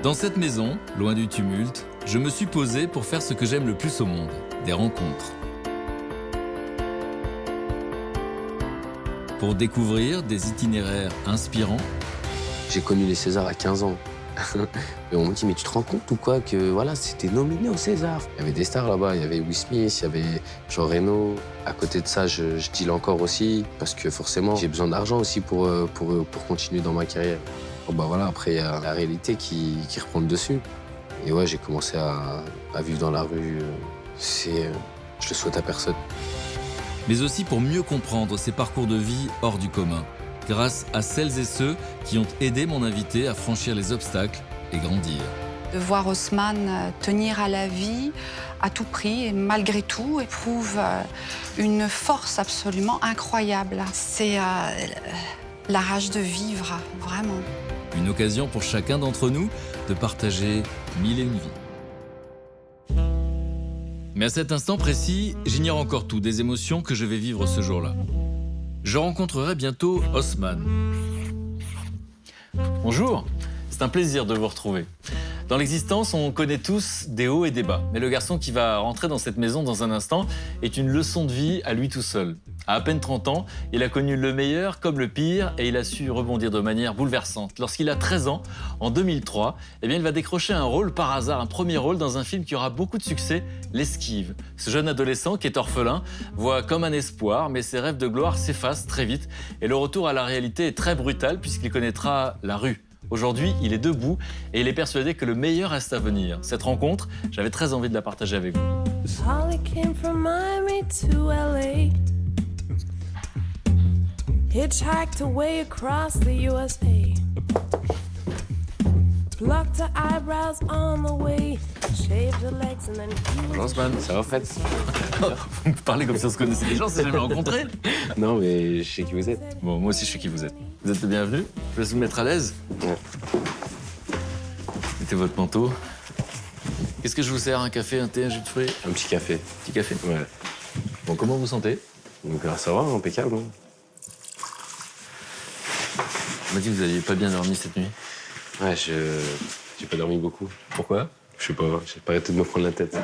Dans cette maison, loin du tumulte, je me suis posé pour faire ce que j'aime le plus au monde, des rencontres. Pour découvrir des itinéraires inspirants. J'ai connu les Césars à 15 ans. Et on me dit, mais tu te rends compte ou quoi que voilà, c'était nominé au César. Il y avait des stars là-bas, il y avait Will Smith, il y avait Jean Reno. À côté de ça, je deal encore aussi, parce que forcément, j'ai besoin d'argent aussi pour continuer dans ma carrière. Bon, bah voilà, après, il y a la réalité qui reprend le dessus. Et ouais, j'ai commencé à vivre dans la rue. Je le souhaite à personne. Mais aussi pour mieux comprendre ces parcours de vie hors du commun, grâce à celles et ceux qui ont aidé mon invité à franchir les obstacles et grandir. De voir Haussmann tenir à la vie à tout prix et malgré tout éprouve une force absolument incroyable. C'est la rage de vivre, vraiment. Une occasion pour chacun d'entre nous de partager mille et une vies. Mais à cet instant précis, j'ignore encore tout des émotions que je vais vivre ce jour-là. Je rencontrerai bientôt Haussmann. Bonjour, c'est un plaisir de vous retrouver. Dans l'existence, on connaît tous des hauts et des bas. Mais le garçon qui va rentrer dans cette maison dans un instant est une leçon de vie à lui tout seul. À peine 30 ans, il a connu le meilleur comme le pire et il a su rebondir de manière bouleversante. Lorsqu'il a 13 ans, en 2003, il va décrocher un rôle par hasard, un premier rôle dans un film qui aura beaucoup de succès, L'Esquive. Ce jeune adolescent qui est orphelin voit comme un espoir, mais ses rêves de gloire s'effacent très vite et le retour à la réalité est très brutal puisqu'il connaîtra la rue. Aujourd'hui, il est debout et il est persuadé que le meilleur reste à venir. Cette rencontre, j'avais très envie de la partager avec vous. Holly came from Miami to LA. Hitchhiked away across the USA. Plucked her eyebrows on the way. Shaved her legs and then Bonjour Haussmann, ça va en fait? Vous me parlez comme si on se connaissait déjà, on s'est jamais rencontrés. Non, mais je sais qui vous êtes. Bon, moi aussi je sais qui vous êtes. Vous êtes le bienvenu. Je vais vous mettre à l'aise. Ouais. Mettez votre manteau. Qu'est-ce que je vous sers? Un café, un thé, un jus de fruits? Un petit café. Petit café. Ouais. Bon, comment vous vous sentez? Donc ça va, impeccable. Hein. On m'a dit que vous n'aviez pas bien dormi cette nuit. Ouais, j'ai pas dormi beaucoup. Pourquoi? Je sais pas, j'ai pas arrêté de me prendre la tête.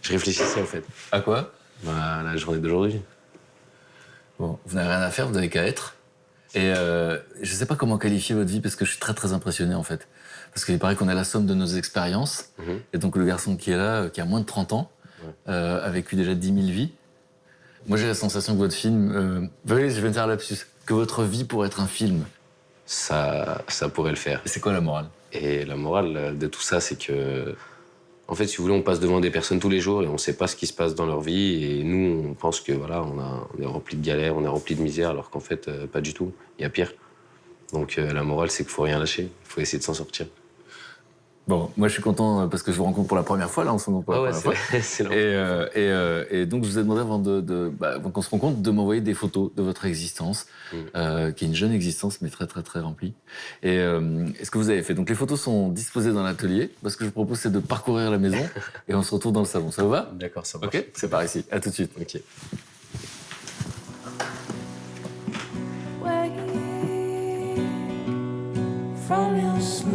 Je réfléchissais en fait. À quoi? Bah, la journée d'aujourd'hui. Bon, vous n'avez rien à faire, vous n'avez qu'à être. Et je sais pas comment qualifier votre vie parce que je suis très très impressionné en fait. Parce qu'il paraît qu'on a la somme de nos expériences. Et donc le garçon qui est là, qui a moins de 30 ans, a vécu déjà 10 000 vies. Moi j'ai la sensation que votre film... voyez, je vais me faire un lapsus. Que votre vie pourrait être un film. Ça pourrait le faire. Et c'est quoi la morale? Et la morale de tout ça, c'est que... En fait, si vous voulez, on passe devant des personnes tous les jours et on sait pas ce qui se passe dans leur vie. Et nous, on pense que voilà, on est rempli de galères, on est rempli de misère, alors qu'en fait, pas du tout. Il y a pire. Donc la morale, c'est qu'il faut rien lâcher. Il faut essayer de s'en sortir. Bon, moi je suis content parce que je vous rencontre pour la première fois, là, on se rencontre pour la première fois. C'est Et donc je vous ai demandé avant qu'on se rencontre de m'envoyer des photos de votre existence, qui est une jeune existence mais très très très remplie. Et ce que vous avez fait, donc les photos sont disposées dans l'atelier. Moi ce que je vous propose c'est de parcourir la maison et on se retrouve dans le salon. Ça vous va? D'accord, ça marche. Ok, c'est par ici. À tout de suite. Ok. way from your sleep.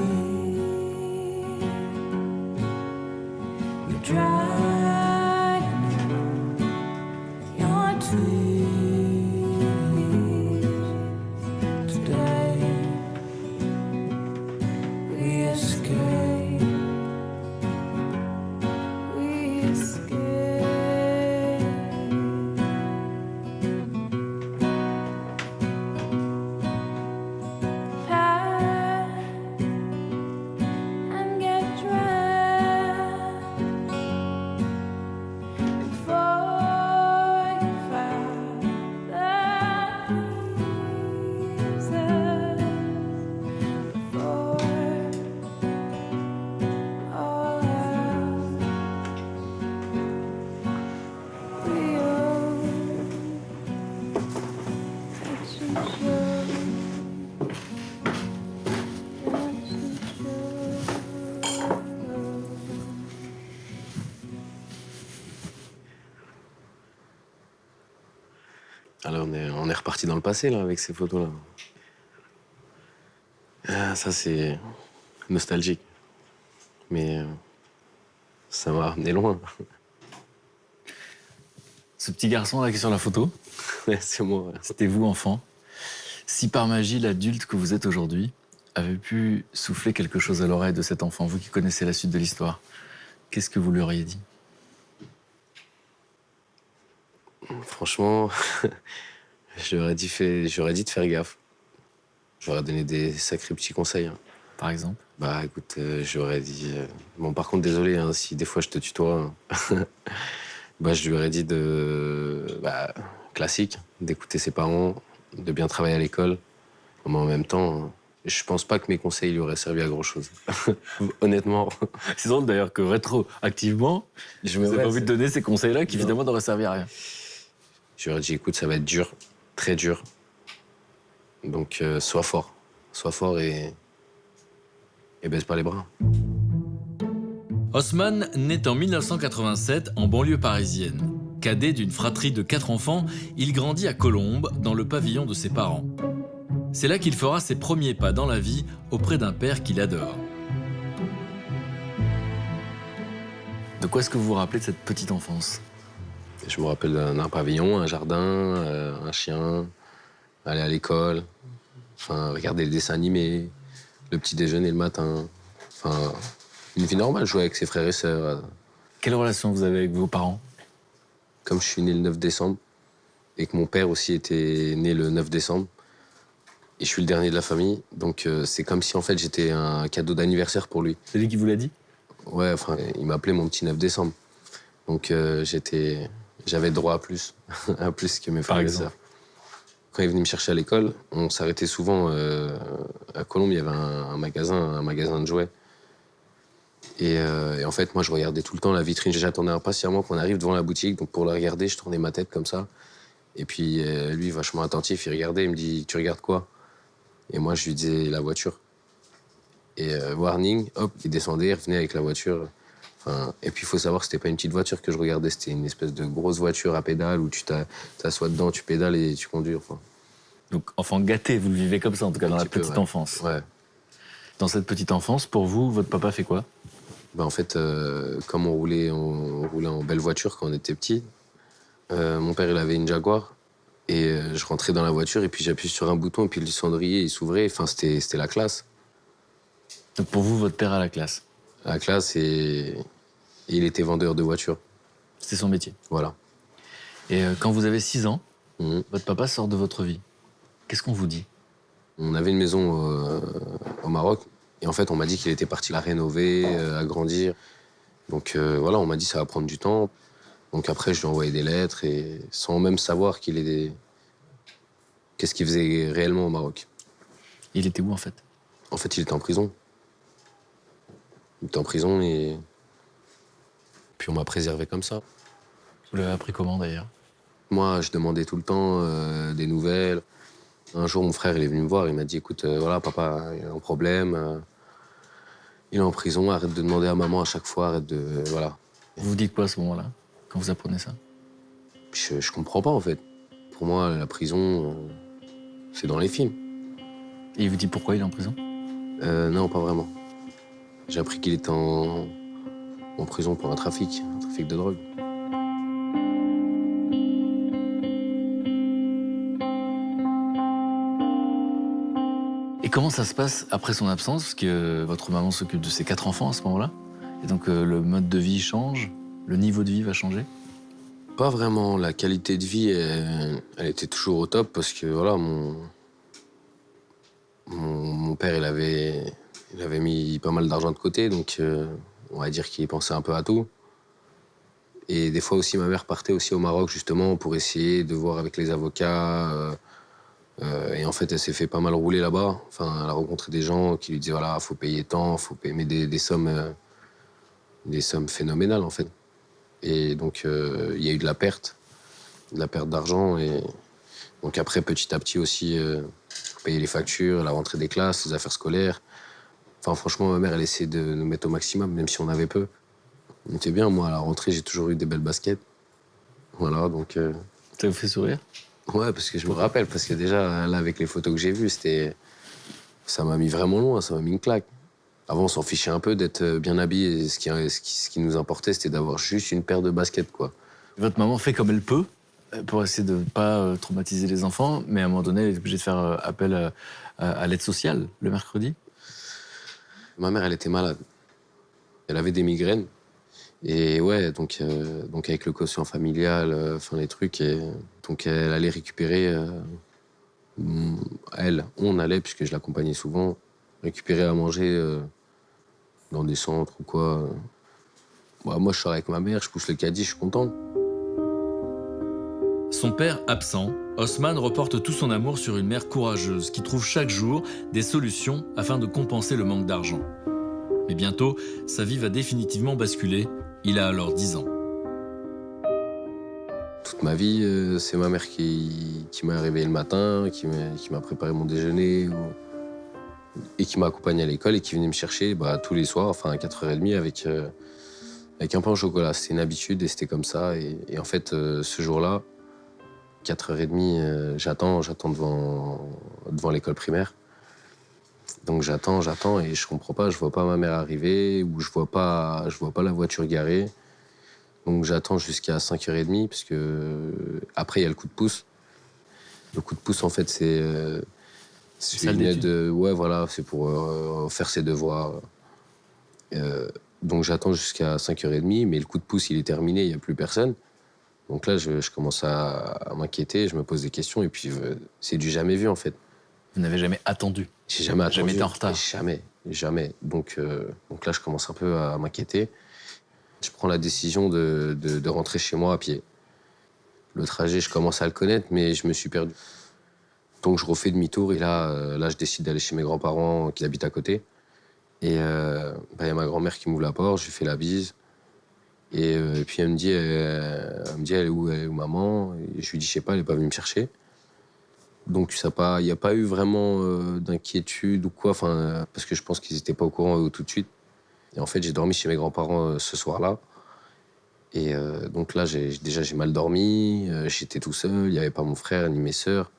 You drag your tears today. We escape. We escape. And get dressed before you find the pieces before all else Alors on est reparti dans le passé là avec ces photos là. Ah, ça c'est nostalgique. mais ça m'a ramené loin. Ce petit garçon là qui est sur la photo, Ouais, c'est moi. Ouais. c'était vous enfant. Si par magie l'adulte que vous êtes aujourd'hui avait pu souffler quelque chose à l'oreille de cet enfant, vous qui connaissez la suite de l'histoire, qu'est-ce que vous lui auriez dit? Franchement, j'aurais dit de faire gaffe. J'aurais donné des sacrés petits conseils. Hein. Par exemple? Bah écoute, j'aurais dit... Bon, par contre, désolé hein, si des fois je te tutoie. Hein. Bah, je lui aurais dit classique, d'écouter ses parents, de bien travailler à l'école. Mais en même temps, je pense pas que mes conseils lui auraient servi à grand-chose. Honnêtement. C'est drôle d'ailleurs que rétroactivement, je me pas envie de donner ces conseils-là qui évidemment n'auraient servi à rien. Je lui aurais dit, écoute, ça va être dur, très dur. Donc, sois fort. Sois fort et baisse pas les bras. Osman naît en 1987 en banlieue parisienne. Cadet d'une fratrie de 4 enfants, il grandit à Colombes, dans le pavillon de ses parents. C'est là qu'il fera ses premiers pas dans la vie auprès d'un père qu'il adore. De quoi est-ce que vous vous rappelez de cette petite enfance? Je me rappelle d'un pavillon, un jardin, un chien, aller à l'école, enfin, regarder les dessins animés, le petit déjeuner le matin. Enfin, une vie normale, jouer avec ses frères et sœurs. Quelle relation vous avez avec vos parents? Comme je suis né le 9 décembre et que mon père aussi était né le 9 décembre, et je suis le dernier de la famille, donc c'est comme si en fait j'étais un cadeau d'anniversaire pour lui. C'est lui qui vous l'a dit? Ouais, enfin, il m'appelait mon petit 9 décembre. Donc j'avais droit à plus, à plus que mes frères et sœurs. Quand il venait me chercher à l'école, on s'arrêtait souvent à Colombes, il y avait un magasin de jouets. Et en fait, moi, je regardais tout le temps la vitrine. J'attendais impatiemment qu'on arrive devant la boutique. Donc, pour la regarder, je tournais ma tête comme ça. Et puis, lui, vachement attentif, il regardait. Il me dit, tu regardes quoi? Et moi, je lui disais, la voiture. Et warning, hop, il descendait, il revenait avec la voiture. Enfin, et puis, il faut savoir que c'était pas une petite voiture que je regardais. C'était une espèce de grosse voiture à pédales où tu t'assois dedans, tu pédales et tu conduis. Enfin. Donc, enfant gâté, vous le vivez comme ça, en tout cas, dans la petite ouais. enfance. Ouais. Dans cette petite enfance, pour vous, votre papa fait quoi? En fait, comme on roulait en belle voiture quand on était petit, mon père il avait une Jaguar et je rentrais dans la voiture et puis j'appuie sur un bouton et puis le cendrier il s'ouvrait. Enfin, c'était la classe. Donc pour vous, votre père a la classe? La classe et il était vendeur de voitures. C'était son métier. Voilà. Et quand vous avez 6 ans, votre papa sort de votre vie. Qu'est-ce qu'on vous dit? On avait une maison au Maroc. Et en fait, on m'a dit qu'il était parti la rénover, agrandir. Donc voilà, on m'a dit que ça va prendre du temps. Donc après, je lui ai envoyé des lettres et sans même savoir qu'est-ce qu'il faisait réellement au Maroc. Il était où en fait? En fait, il était en prison. Il était en prison et puis on m'a préservé comme ça. Vous l'avez appris comment d'ailleurs? Moi, je demandais tout le temps des nouvelles. Un jour, mon frère il est venu me voir, il m'a dit, écoute, voilà, papa, il a un problème. Il est en prison, arrête de demander à maman à chaque fois, arrête de... Voilà. Vous vous dites quoi à ce moment-là, quand vous apprenez ça? Je comprends pas, en fait. Pour moi, la prison, c'est dans les films. Et il vous dit pourquoi il est en prison? Non, pas vraiment. J'ai appris qu'il était en prison pour un trafic de drogue. Et comment ça se passe après son absence? Parce que votre maman s'occupe de ses 4 enfants à ce moment-là. Et donc le mode de vie change, le niveau de vie va changer? Pas vraiment. La qualité de vie, elle était toujours au top parce que voilà, mon père, il avait mis pas mal d'argent de côté, donc on va dire qu'il pensait un peu à tout. Et des fois aussi, ma mère partait aussi au Maroc justement pour essayer de voir avec les avocats. Et en fait, elle s'est fait pas mal rouler là-bas. Enfin, elle a rencontré des gens qui lui disaient voilà, faut payer tant, faut payer mais des sommes phénoménales en fait. Et donc, il y a eu de la perte d'argent. Et donc après, petit à petit aussi, payer les factures, la rentrée des classes, les affaires scolaires. Enfin, franchement, ma mère, elle essayait de nous mettre au maximum, même si on avait peu. On était bien, moi, à la rentrée, j'ai toujours eu des belles baskets. Voilà, donc... Ça vous fait sourire? Ouais, parce que je me rappelle, parce que déjà, là, avec les photos que j'ai vues, ça m'a mis vraiment loin, ça m'a mis une claque. Avant, on s'en fichait un peu d'être bien habillé. Et ce qui nous importait, c'était d'avoir juste une paire de baskets, quoi. Votre maman fait comme elle peut pour essayer de ne pas traumatiser les enfants, mais à un moment donné, elle est obligée de faire appel à l'aide sociale le mercredi. Ma mère, elle était malade. Elle avait des migraines. Et ouais, donc avec le quotient familial, enfin les trucs, donc elle allait récupérer, on allait, puisque je l'accompagnais souvent, récupérer à manger dans des centres ou quoi. Bah, moi, je sors avec ma mère, je pousse le caddie, je suis content. Son père absent, Osman reporte tout son amour sur une mère courageuse qui trouve chaque jour des solutions afin de compenser le manque d'argent. Mais bientôt, sa vie va définitivement basculer. Il a alors 10 ans. Toute ma vie, c'est ma mère qui m'a réveillé le matin, qui m'a préparé mon déjeuner, et qui m'a accompagné à l'école et qui venait me chercher tous les soirs, enfin à 4h30 avec un pain au chocolat. C'était une habitude et c'était comme ça. Et en fait, ce jour-là, 4h30, j'attends devant l'école primaire. Donc j'attends et je comprends pas, je vois pas ma mère arriver ou je vois pas la voiture garée. Donc j'attends jusqu'à 5h30 parce que après il y a le coup de pouce. Le coup de pouce en fait c'est une aide, ouais voilà, c'est pour faire ses devoirs. Donc j'attends jusqu'à 5h30, mais le coup de pouce il est terminé, il y a plus personne. Donc là je commence à m'inquiéter, je me pose des questions et puis c'est du jamais vu en fait. Vous n'avez jamais attendu? J'ai jamais attendu. Jamais été en retard? Jamais. Donc là, je commence un peu à m'inquiéter. Je prends la décision de rentrer chez moi à pied. Le trajet, je commence à le connaître, mais je me suis perdu. Donc je refais demi-tour et là, je décide d'aller chez mes grands-parents qui habitent à côté. Et y a ma grand-mère qui m'ouvre la porte, je lui fais la bise. Et puis elle me dit, elle est où maman? Et je lui dis, je sais pas, elle est pas venue me chercher. Donc il n'y a pas eu vraiment d'inquiétude ou quoi, parce que je pense qu'ils n'étaient pas au courant tout de suite. Et en fait, j'ai dormi chez mes grands-parents ce soir-là. Et donc là, j'ai mal dormi, j'étais tout seul, il n'y avait pas mon frère ni mes sœurs.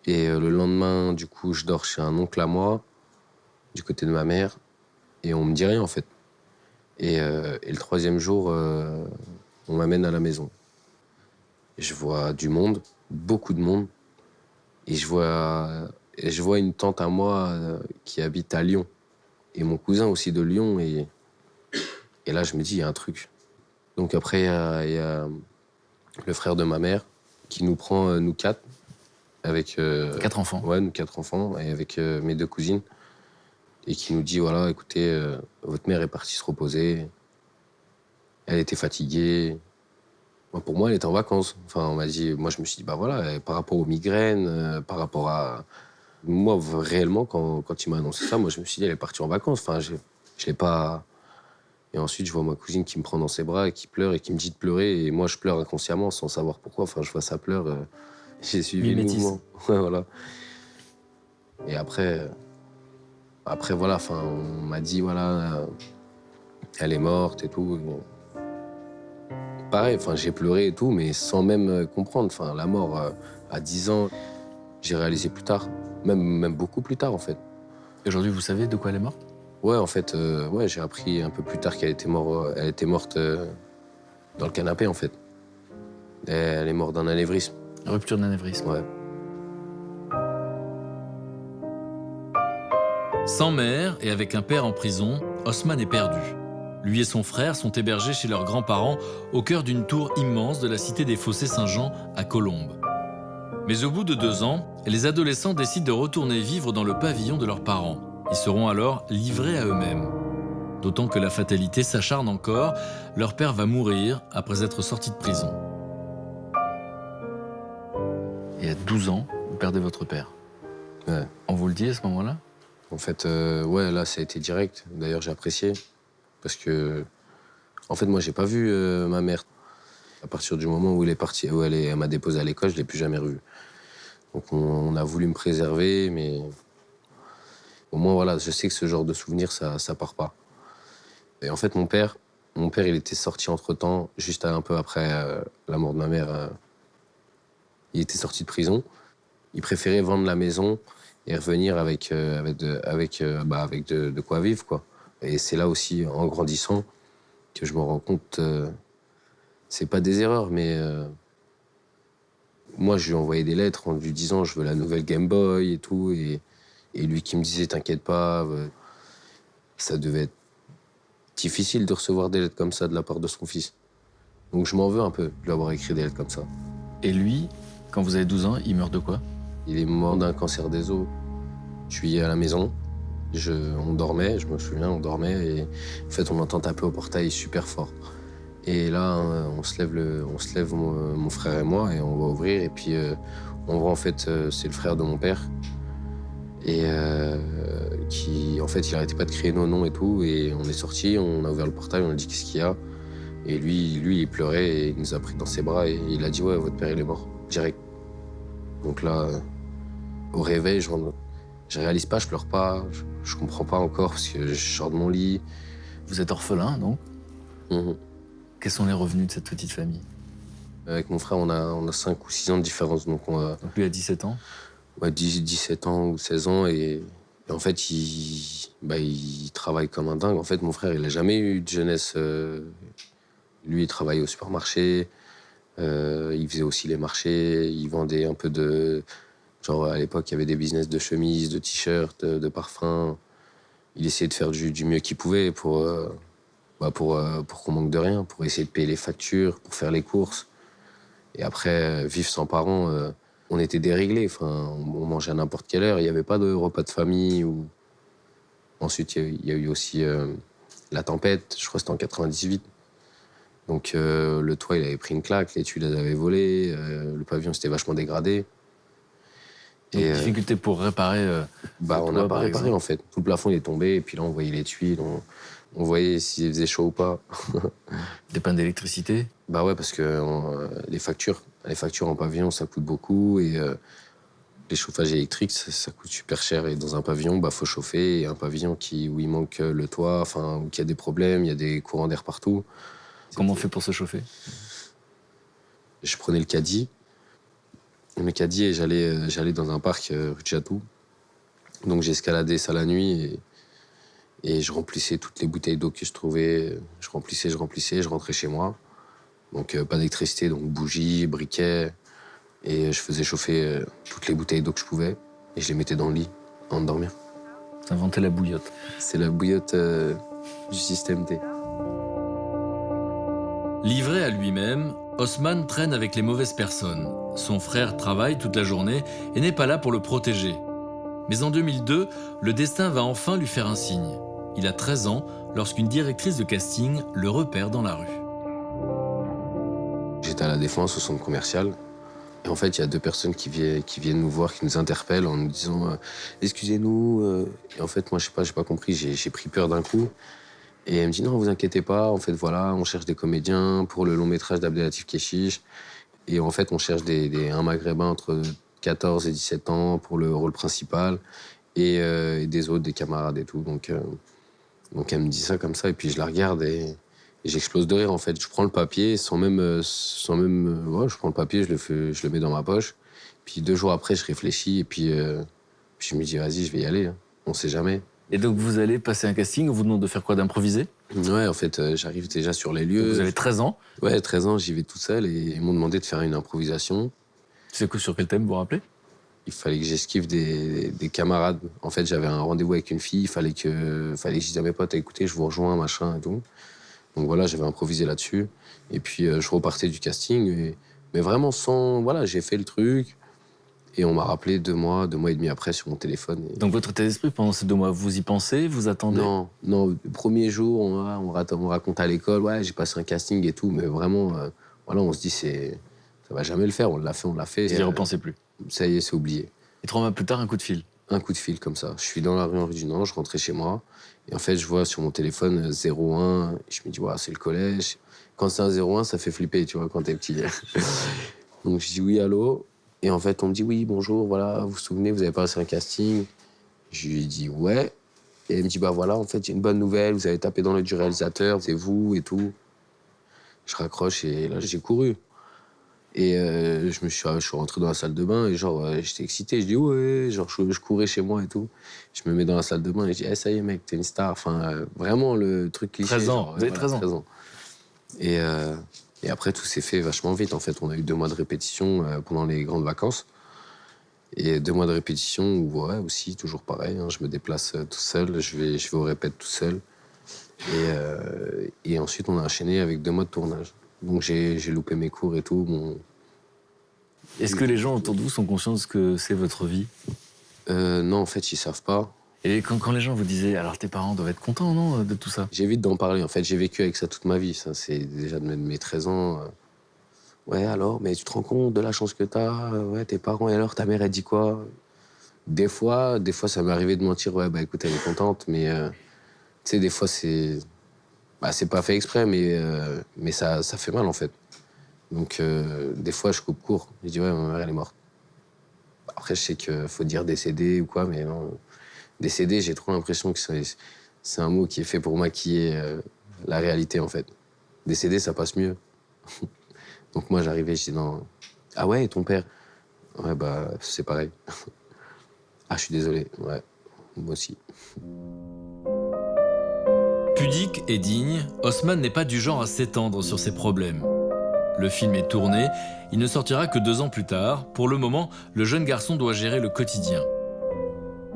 Et le lendemain, du coup, je dors chez un oncle à moi, du côté de ma mère, et on me dit rien en fait. Et le troisième jour, on m'amène à la maison. Et je vois du monde, beaucoup de monde, et je vois une tante à moi qui habite à Lyon, et mon cousin aussi de Lyon, et là je me dis, il y a un truc. Donc après, il y a le frère de ma mère qui nous prend, nous quatre, avec... 4 enfants? Ouais, nous 4 enfants, et avec mes 2 cousines, et qui nous dit, voilà, écoutez, votre mère est partie se reposer, elle était fatiguée. Pour moi, elle était en vacances. Enfin, on m'a dit, moi, je me suis dit, voilà, par rapport aux migraines, par rapport à. Moi, réellement, quand il m'a annoncé ça, moi, je me suis dit, elle est partie en vacances. Enfin, je l'ai pas. Et ensuite, je vois ma cousine qui me prend dans ses bras et qui pleure et qui me dit de pleurer. Et moi, je pleure inconsciemment sans savoir pourquoi. Enfin, je vois ça pleure. J'ai suivi le mouvement. Ouais, voilà. Et après, voilà, enfin, on m'a dit, voilà, elle est morte et tout. Pareil, enfin, j'ai pleuré et tout, mais sans même comprendre. Enfin, la mort, à 10 ans, j'ai réalisé plus tard. Même beaucoup plus tard, en fait. Et aujourd'hui, vous savez de quoi elle est morte? Ouais, en fait, ouais, j'ai appris un peu plus tard qu'elle était morte dans le canapé, en fait. Elle est morte d'un anévrisme. Rupture d'anévrisme. Ouais. Sans mère et avec un père en prison, Osman est perdu. Lui et son frère sont hébergés chez leurs grands-parents au cœur d'une tour immense de la cité des Fossés Saint-Jean à Colombes. Mais au bout de 2 ans, les adolescents décident de retourner vivre dans le pavillon de leurs parents. Ils seront alors livrés à eux-mêmes. D'autant que la fatalité s'acharne encore, leur père va mourir après être sorti de prison. Et à 12 ans, vous perdez votre père. Ouais. On vous le dit à ce moment-là? En fait, ouais, là, ça a été direct. D'ailleurs, j'ai apprécié. Parce que, en fait, moi, j'ai pas vu ma mère. À partir du moment où elle est partie, elle m'a déposé à l'école, je l'ai plus jamais revue. Donc, on a voulu me préserver, mais au moins, voilà, je sais que ce genre de souvenir, ça part pas. Et en fait, mon père, il était sorti entre-temps, juste un peu après la mort de ma mère. Il était sorti de prison. Il préférait vendre la maison et revenir avec de quoi vivre, quoi. Et c'est là aussi, en grandissant, que je me rends compte, c'est pas des erreurs, mais moi, je lui ai envoyé des lettres en lui disant je veux la nouvelle Game Boy et tout, et lui qui me disait t'inquiète pas, ça devait être difficile de recevoir des lettres comme ça de la part de son fils. Donc je m'en veux un peu de lui avoir écrit des lettres comme ça. Et lui, quand vous avez 12 ans, il meurt de quoi? Il est mort d'un cancer des os. Je suis à la maison, on dormait, je me souviens, on dormait, et en fait on entend taper au portail super fort. Et là, on se lève mon frère et moi, et on va ouvrir, et puis on voit en fait, c'est le frère de mon père, et qui, en fait, il arrêtait pas de crier nos noms et tout, et on est sortis, on a ouvert le portail, on a dit qu'est-ce qu'il y a, et lui, il pleurait, et il nous a pris dans ses bras, et il a dit ouais, votre père il est mort, direct. Donc là, au réveil, je réalise pas, je pleure pas, je comprends pas encore, parce que je sors de mon lit. Vous êtes orphelin, donc? Mhm. Quels sont les revenus de cette petite famille? Avec mon frère, on a 5 ou 6 ans de différence, donc on a Donc lui a 17 ans. 17 ans ou 16 ans, et en fait, il travaille comme un dingue. En fait, mon frère, il a jamais eu de jeunesse. Lui, il travaillait au supermarché, il faisait aussi les marchés, il vendait un peu de... Genre, à l'époque, il y avait des business de chemises, de t-shirts, de parfums. Il essayait de faire du mieux qu'il pouvait pour qu'on manque de rien, pour essayer de payer les factures, pour faire les courses. Et après, vivre sans parents, on était déréglés. Enfin, on mangeait à n'importe quelle heure. Il n'y avait pas de repas de famille. Ensuite, il y a eu aussi la tempête. Je crois que c'était en 98. Donc, le toit, il avait pris une claque. Les tuiles, elles avaient volé. Le pavillon, s'était vachement dégradé. Donc, difficulté pour réparer. On n'a pas réparé, en fait. Tout le plafond, il est tombé. Et puis là, on voyait les tuiles. On voyait s'il faisait chaud ou pas. Des pannes d'électricité? Bah ouais, parce que les factures en pavillon, ça coûte beaucoup, et les chauffages électriques, ça coûte super cher. Et dans un pavillon, faut chauffer. Et un pavillon où il manque le toit, enfin, où il y a des problèmes, il y a des courants d'air partout. Comment on fait pour se chauffer? Je prenais le caddie. Le caddie, et j'allais dans un parc rue de Chatou. Donc j'escaladais ça la nuit, et je remplissais toutes les bouteilles d'eau que je trouvais. Je remplissais, je rentrais chez moi. Donc pas d'électricité, donc bougies, briquets. Et je faisais chauffer toutes les bouteilles d'eau que je pouvais. Et je les mettais dans le lit avant de dormir. Vous inventez la bouillotte. C'est la bouillotte du système T. Livré à lui-même, Osman traîne avec les mauvaises personnes. Son frère travaille toute la journée et n'est pas là pour le protéger. Mais en 2002, le destin va enfin lui faire un signe. Il a 13 ans lorsqu'une directrice de casting le repère dans la rue. J'étais à la Défense, au centre commercial. Et en fait, il y a 2 personnes qui viennent nous voir, qui nous interpellent en nous disant excusez-nous. Et en fait, moi, je sais pas, j'ai pas compris, j'ai pris peur d'un coup. Et elle me dit non, vous inquiétez pas, en fait, voilà, on cherche des comédiens pour le long métrage d'Abdelatif Kechiche. Et en fait, on cherche un maghrébin entre 14 et 17 ans pour le rôle principal, et des autres, des camarades et tout. Donc elle me dit ça comme ça, et puis je la regarde, et j'explose de rire, en fait. Je prends le papier, je prends le papier, je le mets dans ma poche. Puis 2 jours après, je réfléchis, et puis je me dis, vas-y, je vais y aller, hein. On sait jamais. Et donc vous allez passer un casting, on vous demande de faire quoi, d'improviser? Ouais, en fait, j'arrive déjà sur les lieux. Vous avez 13 ans. Ouais, 13 ans, j'y vais tout seul, et ils m'ont demandé de faire une improvisation. C'est quoi, sur quel thème, vous vous rappelez? Il fallait que j'esquive des camarades. En fait, j'avais un rendez-vous avec une fille, il fallait que je dise à mes potes, écoutez, je vous rejoins, machin et tout. Donc voilà, j'avais improvisé là-dessus. Et puis je repartais du casting, mais vraiment sans... Voilà, j'ai fait le truc, et on m'a rappelé 2 mois et demi après sur mon téléphone. Donc votre état d'esprit pendant ces 2 mois, vous y pensez, vous attendez? Non, le premier jour, on raconte à l'école, ouais, j'ai passé un casting et tout, mais vraiment, voilà, on se dit, ça va jamais le faire, on l'a fait. Vous n'y repensez plus? Ça y est, c'est oublié. Et 3 mois plus tard, un coup de fil? Un coup de fil comme ça. Je suis dans la rue Henri Dunant, je rentrais chez moi, et en fait, je vois sur mon téléphone 01, je me dis, ouais, c'est le collège. Quand c'est un 01, ça fait flipper, tu vois, quand t'es petit. Donc je dis oui, allô. Et en fait, on me dit oui, bonjour, voilà, vous vous souvenez, vous avez passé un casting? Je lui dis ouais. Et elle me dit bah voilà, en fait, j'ai une bonne nouvelle, vous avez tapé dans l'œil du réalisateur, c'est vous et tout. Je raccroche, et là, j'ai couru. Et je suis rentré dans la salle de bain et genre, j'étais excité. Je dis ouais, genre, je courais chez moi et tout. Je me mets dans la salle de bain et je dis, ça y est, mec, t'es une star. Enfin, vraiment le truc cliché. 13 ans, genre, vous avez 13 ans. 13 ans. Et après, tout s'est fait vachement vite. En fait, on a eu 2 mois de répétition pendant les grandes vacances. Et 2 mois de répétition où, ouais, aussi, toujours pareil. Hein, je me déplace tout seul, je vais au répète tout seul. Et ensuite, on a enchaîné avec 2 mois de tournage. Donc, j'ai loupé mes cours et tout. Est-ce que les gens autour de vous sont conscients de ce que c'est votre vie? Non, en fait, ils savent pas. Et quand les gens vous disaient, alors tes parents doivent être contents, non, de tout ça? J'évite d'en parler. En fait, j'ai vécu avec ça toute ma vie. Ça, c'est déjà de mes 13 ans. Ouais, alors, mais tu te rends compte de la chance que t'as? Ouais, tes parents, et alors, ta mère, elle dit quoi? Des fois, ça m'est arrivé de mentir. Ouais, bah écoute, elle est contente, mais tu sais, des fois, c'est pas fait exprès, mais ça fait mal, en fait. Donc, des fois, je coupe court. Je dis, ouais, ma mère, elle est morte. Après, je sais qu'il faut dire décédé ou quoi, mais non. Décédé, j'ai trop l'impression que c'est un mot qui est fait pour maquiller la réalité, en fait. Décédé, ça passe mieux. Donc moi, j'arrivais, je dis non. Ah ouais, et ton père? Ouais, bah, c'est pareil. Ah, je suis désolé. Ouais, moi aussi. Pudique et digne, Haussmann n'est pas du genre à s'étendre sur ses problèmes. Le film est tourné, il ne sortira que 2 ans plus tard. Pour le moment, le jeune garçon doit gérer le quotidien.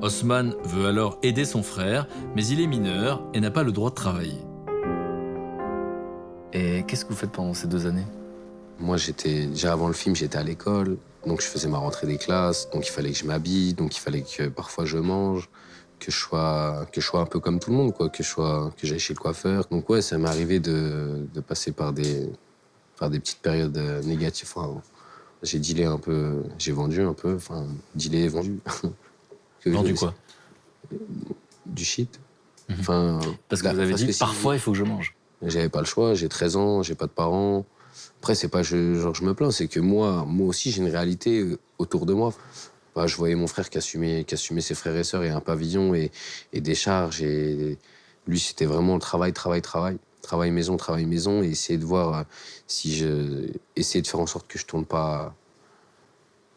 Haussmann veut alors aider son frère, mais il est mineur et n'a pas le droit de travailler. Et qu'est-ce que vous faites pendant ces 2 années? Moi, déjà avant le film, j'étais à l'école. Donc je faisais ma rentrée des classes. Donc il fallait que je m'habille. Donc il fallait que parfois je mange. Que je sois un peu comme tout le monde, quoi. Que j'aille chez le coiffeur. Donc ouais, ça m'est arrivé de passer par des petites périodes négatives. Enfin, j'ai dealé un peu, j'ai vendu un peu. Enfin, dealé et vendu. Vendu quoi? Du shit. Enfin, Parce que vous avez dit, parfois, il faut que je mange. J'avais pas le choix, j'ai 13 ans, j'ai pas de parents. Après, c'est pas genre je me plains, c'est que moi aussi, j'ai une réalité autour de moi. Bah, je voyais mon frère qui assumait ses frères et sœurs et un pavillon et des charges. Et lui, c'était vraiment le travail. Travail maison, et essayer de voir essayer de faire en sorte que je tourne pas,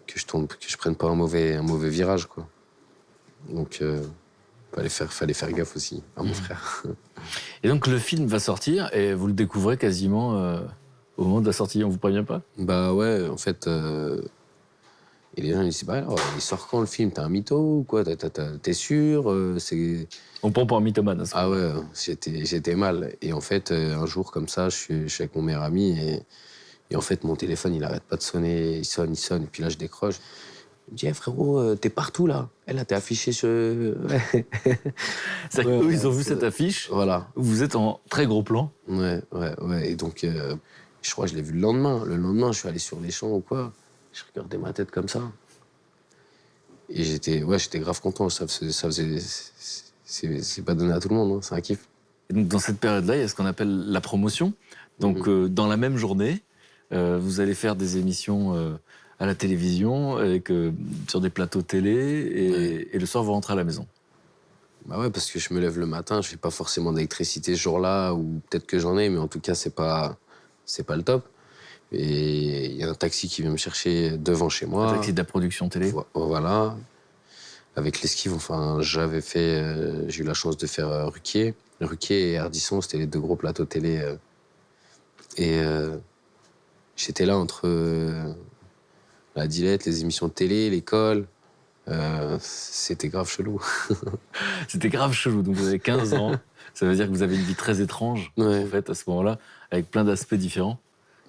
que je prenne pas un mauvais virage, quoi. Donc, fallait faire gaffe aussi à mon frère. Et donc le film va sortir et vous le découvrez quasiment au moment de la sortie, on vous prévient pas? Bah ouais, en fait, et les gens ils disent, bah alors, il sort quand le film? T'es un mytho ou quoi? T'es sûr? On prend pour un mythomane. Ah ouais, j'étais mal. Et en fait, un jour comme ça, je suis avec mon meilleur ami et en fait, mon téléphone, il arrête pas de sonner, il sonne. Et puis là, je décroche. Il me dit, hey, frérot, t'es partout là. Et là, t'es affiché sur. Ouais. C'est-à-dire qu'eux, ils ont vu cette affiche. Voilà. Vous êtes en très gros plan. Ouais. Et donc, je crois que je l'ai vu le lendemain. Le lendemain, je suis allé sur les champs ou quoi. Je regardais ma tête comme ça. Et j'étais grave content. Ça faisait. C'est pas donné à tout le monde, hein. C'est un kiff. Et donc, dans cette période-là, il y a ce qu'on appelle la promotion. Donc, dans la même journée, vous allez faire des émissions à la télévision, sur des plateaux télé, et le soir, vous rentrez à la maison. Bah ouais, parce que je me lève le matin, je n'ai pas forcément d'électricité ce jour-là, ou peut-être que j'en ai, mais en tout cas, c'est pas le top. Et il y a un taxi qui vient me chercher devant chez moi. Un taxi de la production télé. Voilà. Avec l'esquive, enfin, j'ai eu la chance de faire Ruquier. Ruquier et Ardisson, c'était les 2 gros plateaux télé. J'étais là entre la Dilette, les émissions de télé, l'école. C'était grave chelou. C'était grave chelou. Donc vous avez 15 ans. Ça veut dire que vous avez une vie très étrange, Ouais. en fait, à ce moment-là, avec plein d'aspects différents.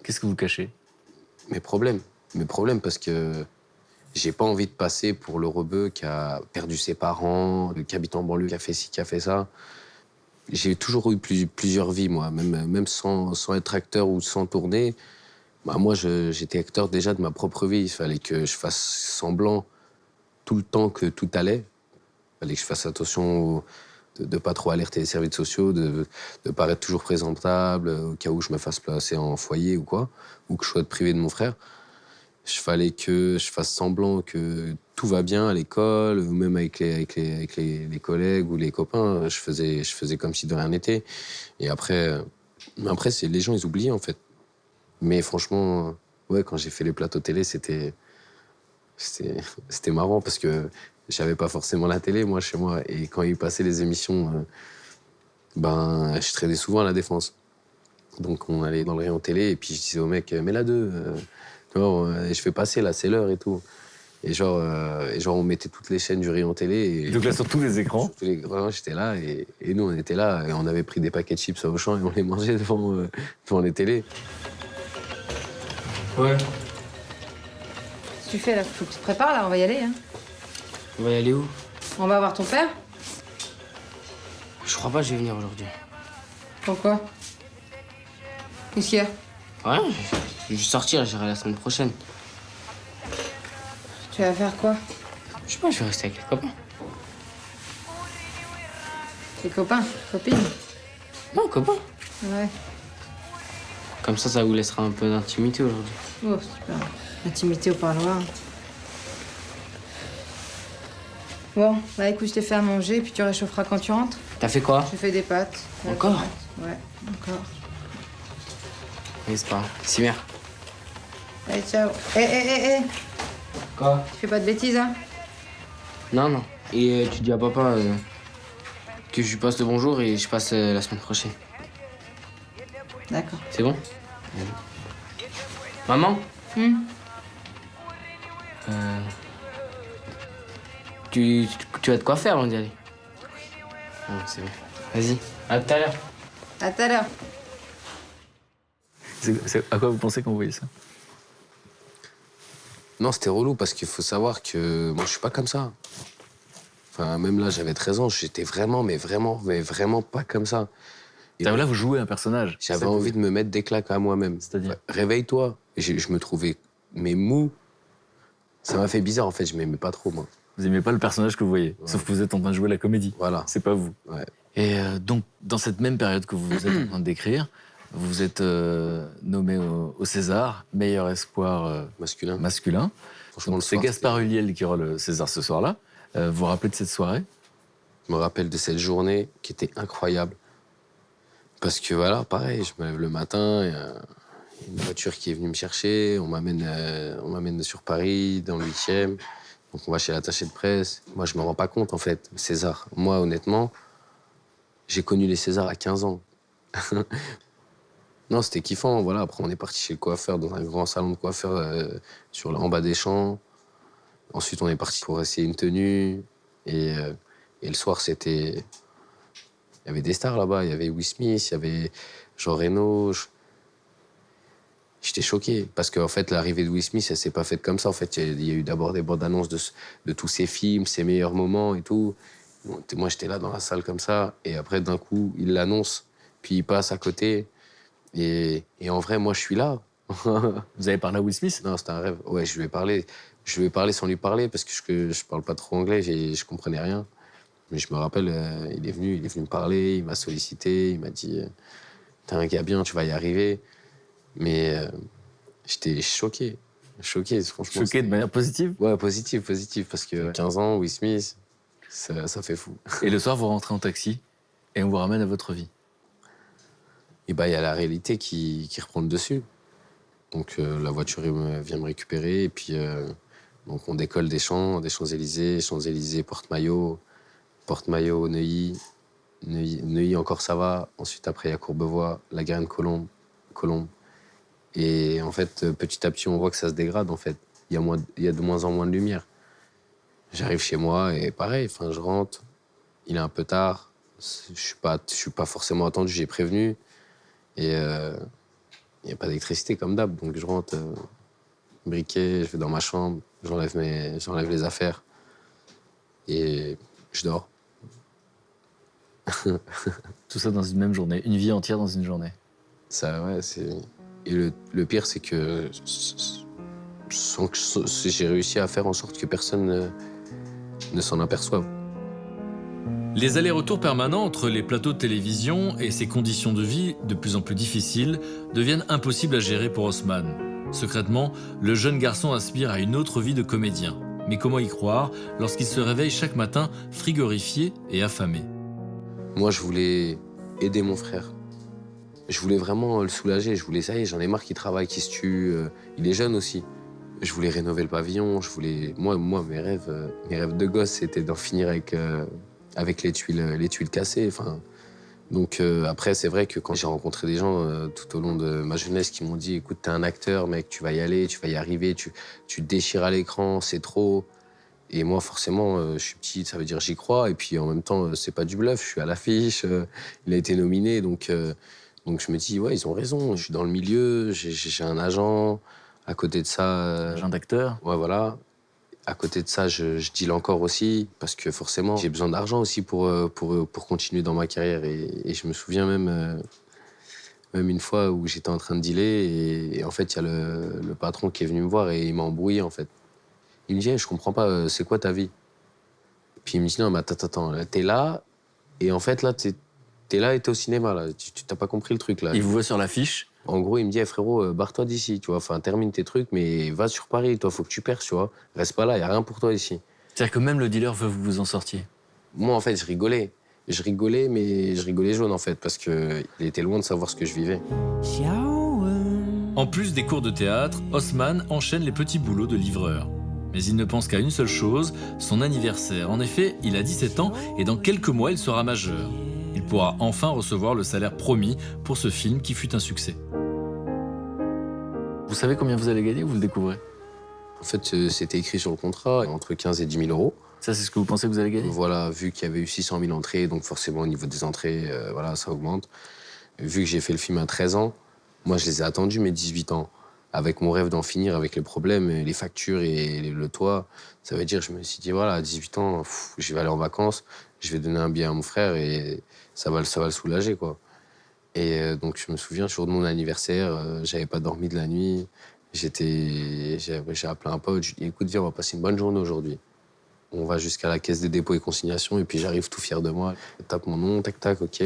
Qu'est-ce que vous cachez? Mes problèmes, parce que j'ai pas envie de passer pour le rebeu qui a perdu ses parents, qui habite en banlieue, qui a fait ci, qui a fait ça. J'ai toujours eu plusieurs vies, moi, même sans être acteur ou sans tourner. Bah, moi, j'étais acteur déjà de ma propre vie. Il fallait que je fasse semblant tout le temps que tout allait. Il fallait que je fasse attention de ne pas trop alerter les services sociaux, de paraître toujours présentable, au cas où je me fasse placer en foyer ou quoi, ou que je sois privé de mon frère. Il fallait que je fasse semblant que tout va bien à l'école, ou même avec les collègues ou les copains. Je faisais comme si de rien n'était. Et après, les gens, ils oubliaient, en fait. Mais franchement, Ouais, quand j'ai fait les plateaux télé, c'était marrant parce que j'avais pas forcément la télé, moi, chez moi. Et quand il passait les émissions, je traînais souvent à la Défense. Donc, on allait dans le rayon télé et puis je disais au mec, mets-la deux. Je fais passer, là, c'est l'heure et tout. Et genre, on mettait toutes les chaînes du rayon télé. Et Donc là, sur tous les écrans. Vraiment, j'étais là et nous, on était là. Et on avait pris des paquets de chips à Auchan et on les mangeait devant les télés. Ouais. Qu'est-ce que tu fais là? Faut que tu te prépares là, on va y aller. Hein. On va y aller où? On va voir ton père. Je crois pas que je vais venir aujourd'hui. Pourquoi? Qu'est-ce qu'il y a? Ouais, je vais sortir, j'irai la semaine prochaine. Tu vas faire quoi? Je sais pas, je vais rester avec les copains. Tes copains, copines? Non, copains. Ouais. Comme ça vous laissera un peu d'intimité aujourd'hui. Oh, super. Intimité au parloir. Bon, bah écoute, je t'ai fait à manger, puis tu réchaufferas quand tu rentres. T'as fait quoi? J'ai fait des pâtes. Encore? Ouais, encore. Oui, c'est pas grave. Si, mère. Allez, ciao. Hé. Quoi? Tu fais pas de bêtises, hein? Non. Et tu dis à papa que je lui passe le bonjour et je passe la semaine prochaine. D'accord. C'est bon? Maman? Tu as de quoi faire avant d'y aller? Oui, c'est bon. Vas-y, à tout à l'heure. À tout à l'heure. À quoi vous pensez quand vous voyez ça? Non, c'était relou parce qu'il faut savoir que moi, je suis pas comme ça. Enfin, même là, j'avais 13 ans, j'étais vraiment pas comme ça. Et Là, vous jouez un personnage. j'avais envie de me mettre des claques à moi-même. C'est-à-dire? Réveille-toi. Et je me trouvais mou. Ça m'a fait bizarre, en fait. Je m'aimais pas trop, moi. Vous aimez pas le personnage que vous voyez, Ouais. sauf que vous êtes en train de jouer la comédie. Voilà. C'est pas vous. Ouais. Et donc, dans cette même période que vous êtes en train de décrire, vous êtes nommé au César, meilleur espoir Masculin. masculin. Franchement, Donc, le c'est soir, Gaspard Ulliel qui aura le César ce soir-là. Vous vous rappelez de cette soirée? Je me rappelle de cette journée qui était incroyable. Parce que voilà, pareil, je me lève le matin, il y a une voiture qui est venue me chercher, on m'amène sur Paris, dans le 8e. Donc on va chez l'attaché de presse. Moi, je me rends pas compte, en fait, César. Moi, honnêtement, j'ai connu les Césars à 15 ans. Non, c'était kiffant, voilà. Après, on est parti chez le coiffeur, dans un grand salon de coiffeur en bas des champs. Ensuite, on est parti pour essayer une tenue. Et le soir, c'était... Il y avait des stars là-bas, il y avait Will Smith, il y avait Jean Reno. J'étais choqué, parce qu'en fait, l'arrivée de Will Smith, elle s'est pas faite comme ça. En fait, il y a eu d'abord des bandes annonces de tous ses films, ses meilleurs moments et tout. Moi, j'étais là dans la salle comme ça, et après, d'un coup, il l'annonce, puis il passe à côté. Et en vrai, moi, je suis là. Vous avez parlé à Will Smith? Non, c'était un rêve. Ouais, je lui ai parlé. Je lui ai parlé sans lui parler, parce que je parle pas trop anglais, je comprenais rien. Mais je me rappelle, il est venu me parler, il m'a sollicité, il m'a dit « T'es un gars bien, tu vas y arriver ». Mais j'étais choqué, franchement. Choqué de manière positive? Ouais, positive, parce que 15 ans, Will Smith, ça fait fou. Et le soir, vous rentrez en taxi et on vous ramène à votre vie. Et bah, il y a la réalité qui reprend le dessus. Donc la voiture vient me récupérer, et puis donc on décolle des Champs-Élysées, Porte-Maillot, Neuilly encore ça va. Ensuite, après, il y a Courbevoie, la Garenne Colombe. Et en fait, petit à petit, on voit que ça se dégrade, en fait. Il y a de moins en moins de lumière. J'arrive chez moi et pareil, je rentre. Il est un peu tard. Je suis pas forcément attendu, j'ai prévenu. Et il n'y a pas d'électricité comme d'hab. Donc je rentre, briquet, je vais dans ma chambre, j'enlève les affaires. Et je dors. Tout ça dans une même journée, une vie entière dans une journée. Ça, ouais, c'est... Et le pire, c'est que j'ai réussi à faire en sorte que personne ne s'en aperçoive. Les allers-retours permanents entre les plateaux de télévision et ces conditions de vie de plus en plus difficiles deviennent impossibles à gérer pour Haussmann. Secrètement, le jeune garçon aspire à une autre vie de comédien. Mais comment y croire lorsqu'il se réveille chaque matin frigorifié et affamé? Moi, je voulais aider mon frère. Je voulais vraiment le soulager. Je voulais, ça y est, j'en ai marre qu'il travaille, qu'il se tue. Il est jeune aussi. Je voulais rénover le pavillon. Moi, mes rêves de gosse, c'était d'en finir avec les tuiles cassées. Enfin, donc après, c'est vrai que quand j'ai rencontré des gens tout au long de ma jeunesse qui m'ont dit, écoute, t'es un acteur, mec, tu vas y aller, tu vas y arriver, tu te déchires à l'écran, c'est trop. Et moi, forcément, je suis petit, ça veut dire j'y crois. Et puis en même temps, c'est pas du bluff, je suis à l'affiche, il a été nominé. Donc je me dis, ouais, ils ont raison, je suis dans le milieu, j'ai un agent. À côté de ça. Agent d'acteur. Ouais, voilà. À côté de ça, je deal encore aussi, parce que forcément, j'ai besoin d'argent aussi pour continuer dans ma carrière. Et je me souviens même une fois où j'étais en train de dealer, et en fait, il y a le patron qui est venu me voir et il m'a embrouillé, en fait. Il me dit, hey, je comprends pas, c'est quoi ta vie? Puis il me dit, non, mais attends, là, t'es là, et en fait, là, t'es là et t'es au cinéma, là. Tu t'as pas compris le truc, là. Il vous voit sur l'affiche. En gros, il me dit, hey, frérot, barre-toi d'ici, tu vois. Enfin, termine tes trucs, mais va sur Paris, toi, faut que tu perces, tu vois. Reste pas là, y a rien pour toi ici. C'est-à-dire que même le dealer veut que vous en sortiez. Moi, en fait, je rigolais. Mais je rigolais jaune, en fait, parce qu'il était loin de savoir ce que je vivais. En plus des cours de théâtre, Haussmann enchaîne les petits boulots de livreur. Mais il ne pense qu'à une seule chose, son anniversaire. En effet, il a 17 ans et dans quelques mois, il sera majeur. Il pourra enfin recevoir le salaire promis pour ce film qui fut un succès. Vous savez combien vous allez gagner ou vous le découvrez? En fait, c'était écrit sur le contrat, entre 15 et 10 000 euros. Ça, c'est ce que vous pensez que vous allez gagner? Voilà, vu qu'il y avait eu 600 000 entrées, donc forcément, au niveau des entrées, voilà, ça augmente. Vu que j'ai fait le film à 13 ans, moi, je les ai attendus, mes 18 ans. Avec mon rêve d'en finir, avec les problèmes, les factures et le toit. Ça veut dire, je me suis dit, voilà, à 18 ans, je vais aller en vacances, je vais donner un billet à mon frère et ça va le soulager, quoi. Et donc, je me souviens, jour de mon anniversaire, j'avais pas dormi de la nuit. J'ai appelé un pote, je lui ai dit, écoute, viens, on va passer une bonne journée aujourd'hui. On va jusqu'à la caisse des dépôts et consignations, et puis j'arrive tout fier de moi. Je tape mon nom, tac, tac, OK.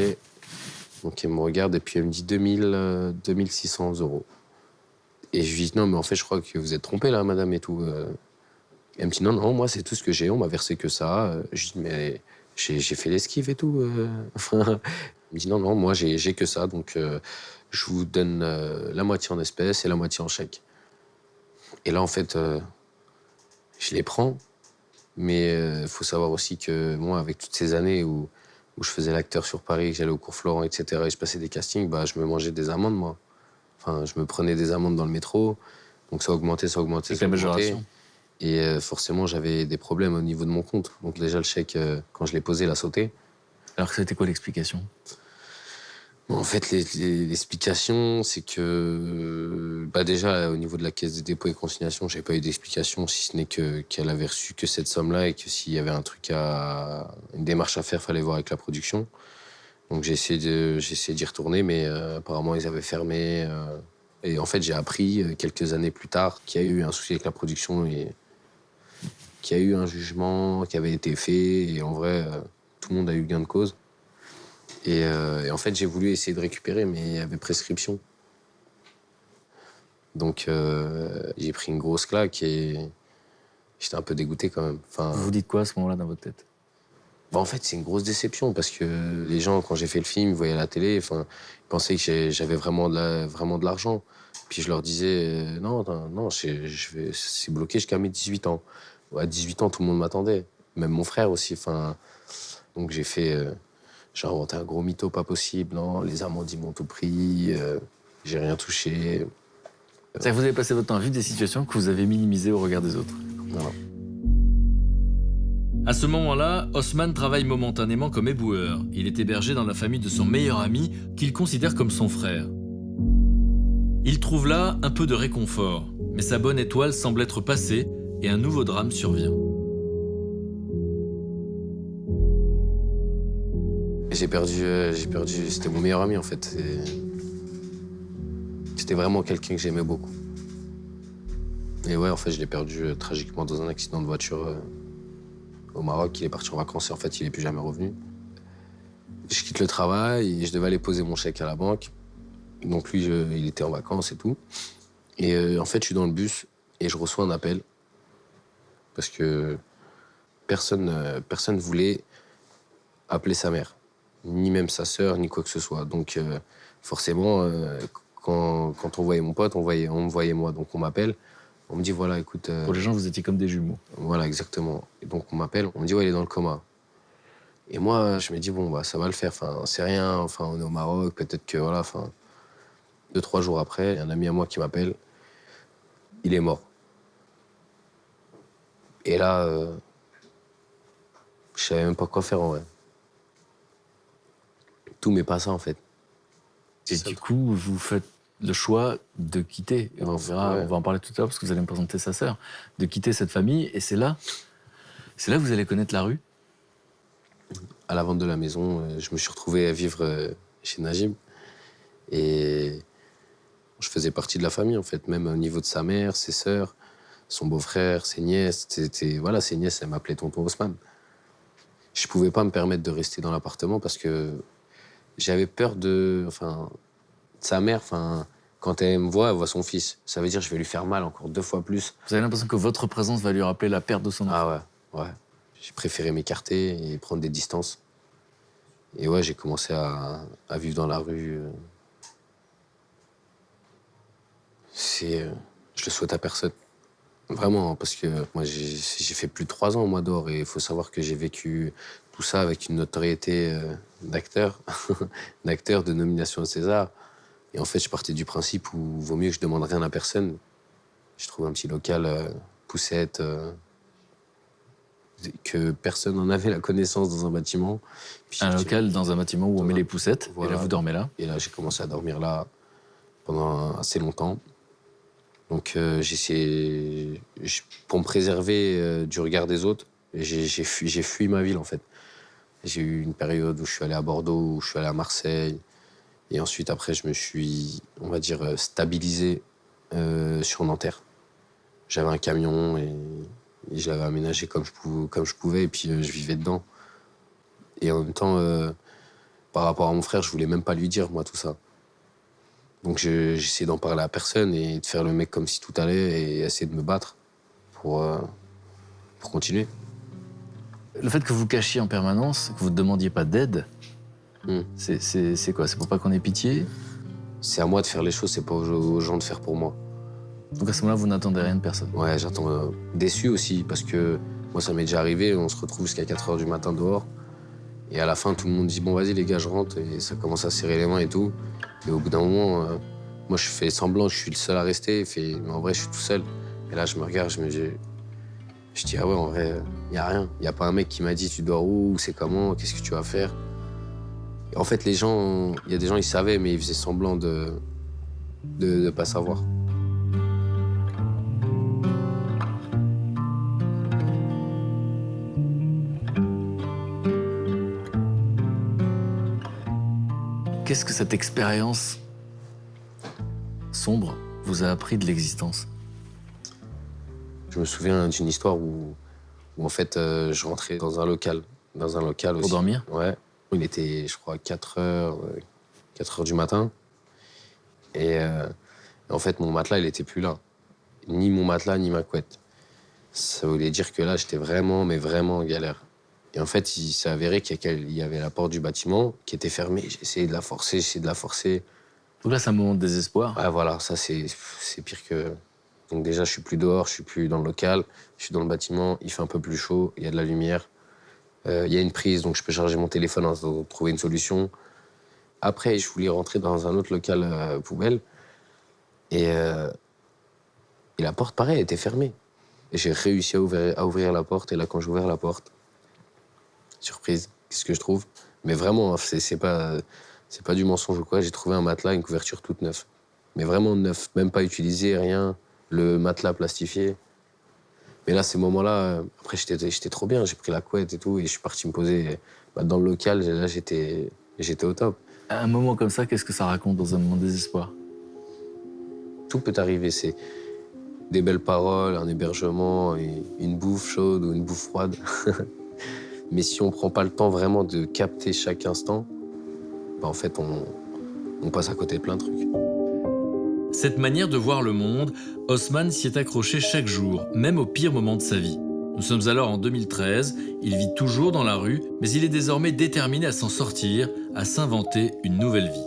Donc, elle me regarde, et puis elle me dit 2600 euros. Et je lui dis, non, mais en fait, je crois que vous êtes trompée, là, madame, et tout. Elle me dit, non, moi, c'est tout ce que j'ai, on m'a versé que ça. Je lui dis, mais j'ai fait l'esquive et tout. Elle me dit, non, moi, j'ai que ça, donc je vous donne la moitié en espèces et la moitié en chèque. Et là, en fait, je les prends, mais il faut savoir aussi que moi, avec toutes ces années où je faisais l'acteur sur Paris, que j'allais au cours Florent, etc., et je passais des castings, bah, je me mangeais des amendes, moi. Enfin, je me prenais des amendes dans le métro, donc ça augmentait. Avec la majoration. Et forcément, j'avais des problèmes au niveau de mon compte. Donc déjà, le chèque, quand je l'ai posé, il a sauté. Alors que c'était quoi l'explication? En fait, l'explication, c'est que bah déjà, au niveau de la caisse des dépôts et consignations, j'ai pas eu d'explication, si ce n'est qu'elle avait reçu que cette somme-là et que s'il y avait une démarche à faire, fallait voir avec la production. Donc j'ai essayé d'y retourner, mais apparemment ils avaient fermé. Et en fait, j'ai appris quelques années plus tard qu'il y a eu un souci avec la production et qu'il y a eu un jugement qui avait été fait. Et en vrai, tout le monde a eu gain de cause. Et en fait, j'ai voulu essayer de récupérer, mais il y avait prescription. Donc j'ai pris une grosse claque et j'étais un peu dégoûté quand même. Enfin, Vous vous dites quoi à ce moment-là dans votre tête? bah en fait, c'est une grosse déception parce que les gens, quand j'ai fait le film, ils voyaient à la télé, enfin, ils pensaient que j'avais vraiment de l'argent. Puis je leur disais, non, c'est bloqué jusqu'à mes 18 ans. À 18 ans, tout le monde m'attendait, même mon frère aussi. Enfin, donc j'ai inventé un gros mytho pas possible. Non, les amendes, ils m'ont tout pris, j'ai rien touché. C'est-à-dire que vous avez passé votre temps à vivre des situations que vous avez minimisées au regard des autres. Voilà. À ce moment-là, Haussmann travaille momentanément comme éboueur. Il est hébergé dans la famille de son meilleur ami, qu'il considère comme son frère. Il trouve là un peu de réconfort, mais sa bonne étoile semble être passée et un nouveau drame survient. J'ai perdu, c'était mon meilleur ami en fait. C'était vraiment quelqu'un que j'aimais beaucoup. Et ouais, en fait, je l'ai perdu tragiquement dans un accident de voiture au Maroc. Il est parti en vacances et en fait, il n'est plus jamais revenu. Je quitte le travail et je devais aller poser mon chèque à la banque. Donc lui, il était en vacances et tout. Et en fait, je suis dans le bus et je reçois un appel parce que personne voulait appeler sa mère, ni même sa sœur, ni quoi que ce soit. Donc forcément, quand on voyait mon pote, on me voyait moi. Donc on m'appelle, on me dit voilà, écoute. Pour les gens, vous étiez comme des jumeaux. Voilà, exactement. Et donc on m'appelle, on me dit ouais, il est dans le coma. Et moi, je me dis bon, bah ça va le faire. Enfin, c'est rien. Enfin, on est au Maroc, peut-être que voilà. Enfin, 2-3 jours après, il y a un ami à moi qui m'appelle. Il est mort. Et là, je savais même pas quoi faire en vrai. Tout m'est passé en fait. Et du coup, vous faites le choix de quitter. Et on verra, Ouais. on va en parler tout à l'heure parce que vous allez me présenter sa sœur. De quitter cette famille. Et c'est là que vous allez connaître la rue. À la vente de la maison, je me suis retrouvé à vivre chez Najib. Et je faisais partie de la famille, en fait, même au niveau de sa mère, ses sœurs, son beau-frère, ses nièces. Voilà, ses nièces, elles m'appelaient tonton Haussmann. Je pouvais pas me permettre de rester dans l'appartement parce que j'avais peur de sa mère. Quand elle me voit, elle voit son fils. Ça veut dire que je vais lui faire mal encore 2 fois plus. Vous avez l'impression que votre présence va lui rappeler la perte de son enfant. Ah ouais. J'ai préféré m'écarter et prendre des distances. Et ouais, j'ai commencé à vivre dans la rue. Je le souhaite à personne. Vraiment, parce que moi, j'ai fait plus de 3 ans au mois d'or et il faut savoir que j'ai vécu tout ça avec une notoriété d'acteur, d'acteur de nomination au César. Et en fait, je partais du principe où vaut mieux que je demande rien à personne. Je trouve un petit local, poussette, que personne n'en avait la connaissance dans un bâtiment. Puis Un local dans un bâtiment où on met les poussettes. Voilà. Et là, vous dormez là. Et là, j'ai commencé à dormir là pendant assez longtemps. Donc, pour me préserver du regard des autres, j'ai fui ma ville, en fait. J'ai eu une période où je suis allé à Bordeaux, où je suis allé à Marseille. Et ensuite, après, je me suis, on va dire, stabilisé sur Nanterre. J'avais un camion et je l'avais aménagé comme je pouvais. Et puis, je vivais dedans. Et en même temps, par rapport à mon frère, je voulais même pas lui dire, moi, tout ça. Donc j'essayais d'en parler à personne et de faire le mec comme si tout allait et essayer de me battre pour continuer. Le fait que vous cachiez en permanence, que vous ne demandiez pas d'aide, Mm. c'est quoi? C'est pour pas qu'on ait pitié? C'est à moi de faire les choses, c'est pas aux gens de faire pour moi. Donc à ce moment-là, vous n'attendez rien de personne. Ouais, j'attends déçu aussi parce que moi, ça m'est déjà arrivé, on se retrouve jusqu'à 4 h du matin dehors et à la fin, tout le monde dit « Bon, vas-y les gars, je rentre » et ça commence à serrer les mains et tout. Et au bout d'un moment, moi, je fais semblant, je suis le seul à rester, mais en vrai, je suis tout seul. Et là, je me regarde, je dis ah ouais, en vrai, il y a rien. Il y a pas un mec qui m'a dit tu dors où, c'est comment, qu'est-ce que tu vas faire. Et en fait, il y a des gens, ils savaient, mais ils faisaient semblant de pas savoir. Qu'est-ce que cette expérience sombre vous a appris de l'existence? Je me souviens d'une histoire où en fait, je rentrais dans un local aussi. Pour dormir? Ouais. Il était, je crois, 4 heures du matin. Et en fait, mon matelas, il était plus là. Ni mon matelas, ni ma couette. Ça voulait dire que là, j'étais vraiment, mais vraiment en galère. Et en fait, il s'est avéré qu'il y avait la porte du bâtiment qui était fermée. J'ai essayé de la forcer. Donc là, c'est un moment de désespoir. Ouais, voilà, ça, c'est pire que... Donc déjà, je suis plus dehors, je suis plus dans le local, je suis dans le bâtiment, il fait un peu plus chaud, il y a de la lumière. Il y a une prise, donc je peux charger mon téléphone en trouver une solution. Après, je voulais rentrer dans un autre local poubelle. Et la porte, pareil, elle était fermée. Et j'ai réussi à ouvrir la porte. Et là, quand j'ai ouvert la porte, surprise, qu'est-ce que je trouve? Mais vraiment, c'est pas du mensonge ou quoi. J'ai trouvé un matelas, une couverture toute neuve. Mais vraiment neuve, même pas utilisée, rien. Le matelas plastifié. Mais là, ces moments-là, après, j'étais trop bien. J'ai pris la couette et tout, et je suis parti me poser dans le local. Là, j'étais au top. Un moment comme ça, qu'est-ce que ça raconte dans un moment de désespoir? Tout peut arriver. C'est des belles paroles, un hébergement, et une bouffe chaude ou une bouffe froide. Mais si on prend pas le temps vraiment de capter chaque instant, en fait, on passe à côté de plein de trucs. Cette manière de voir le monde, Haussmann s'y est accroché chaque jour, même au pire moment de sa vie. Nous sommes alors en 2013, il vit toujours dans la rue, mais il est désormais déterminé à s'en sortir, à s'inventer une nouvelle vie.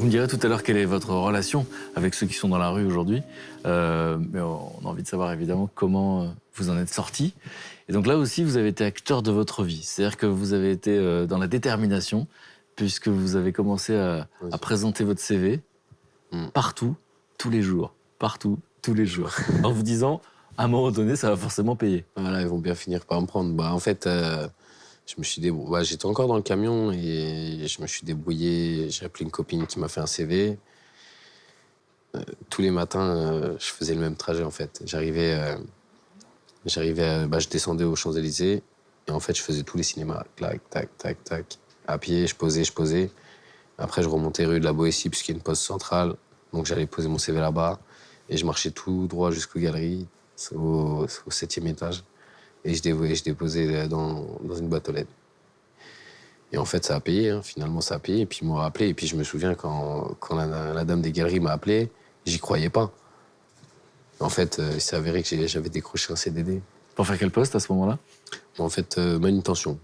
Vous me direz tout à l'heure quelle est votre relation avec ceux qui sont dans la rue aujourd'hui. Mais on a envie de savoir évidemment comment vous en êtes sorti. Et donc là aussi, vous avez été acteur de votre vie. C'est-à-dire que vous avez été dans la détermination, puisque vous avez commencé à présenter votre CV partout, tous les jours. Partout, tous les jours. En vous disant, à un moment donné, ça va forcément payer. Voilà, ils vont bien finir par me prendre. Bah, en fait, je me suis débrouillé. Bah, j'étais encore dans le camion et je me suis débrouillé. J'ai appelé une copine qui m'a fait un CV. Tous les matins, je faisais le même trajet, en fait. Je descendais aux Champs-Élysées et en fait, je faisais tous les cinémas. Clac, tac, tac, tac. À pied, je posais. Après, je remontais rue de la Boétie puisqu'il y a une poste centrale. Donc, j'allais poser mon CV là-bas et je marchais tout droit jusqu'aux galeries, au 7e étage. Et je déposais dans une boîte aux lettres. Et en fait, ça a payé, hein. Finalement, ça a payé. Et puis, ils m'ont rappelé. Et puis, je me souviens quand la dame des galeries m'a appelé, j'y croyais pas. En fait, il s'est avéré que j'avais décroché un CDD. Pour faire quel poste à ce moment-là? En fait, manutention.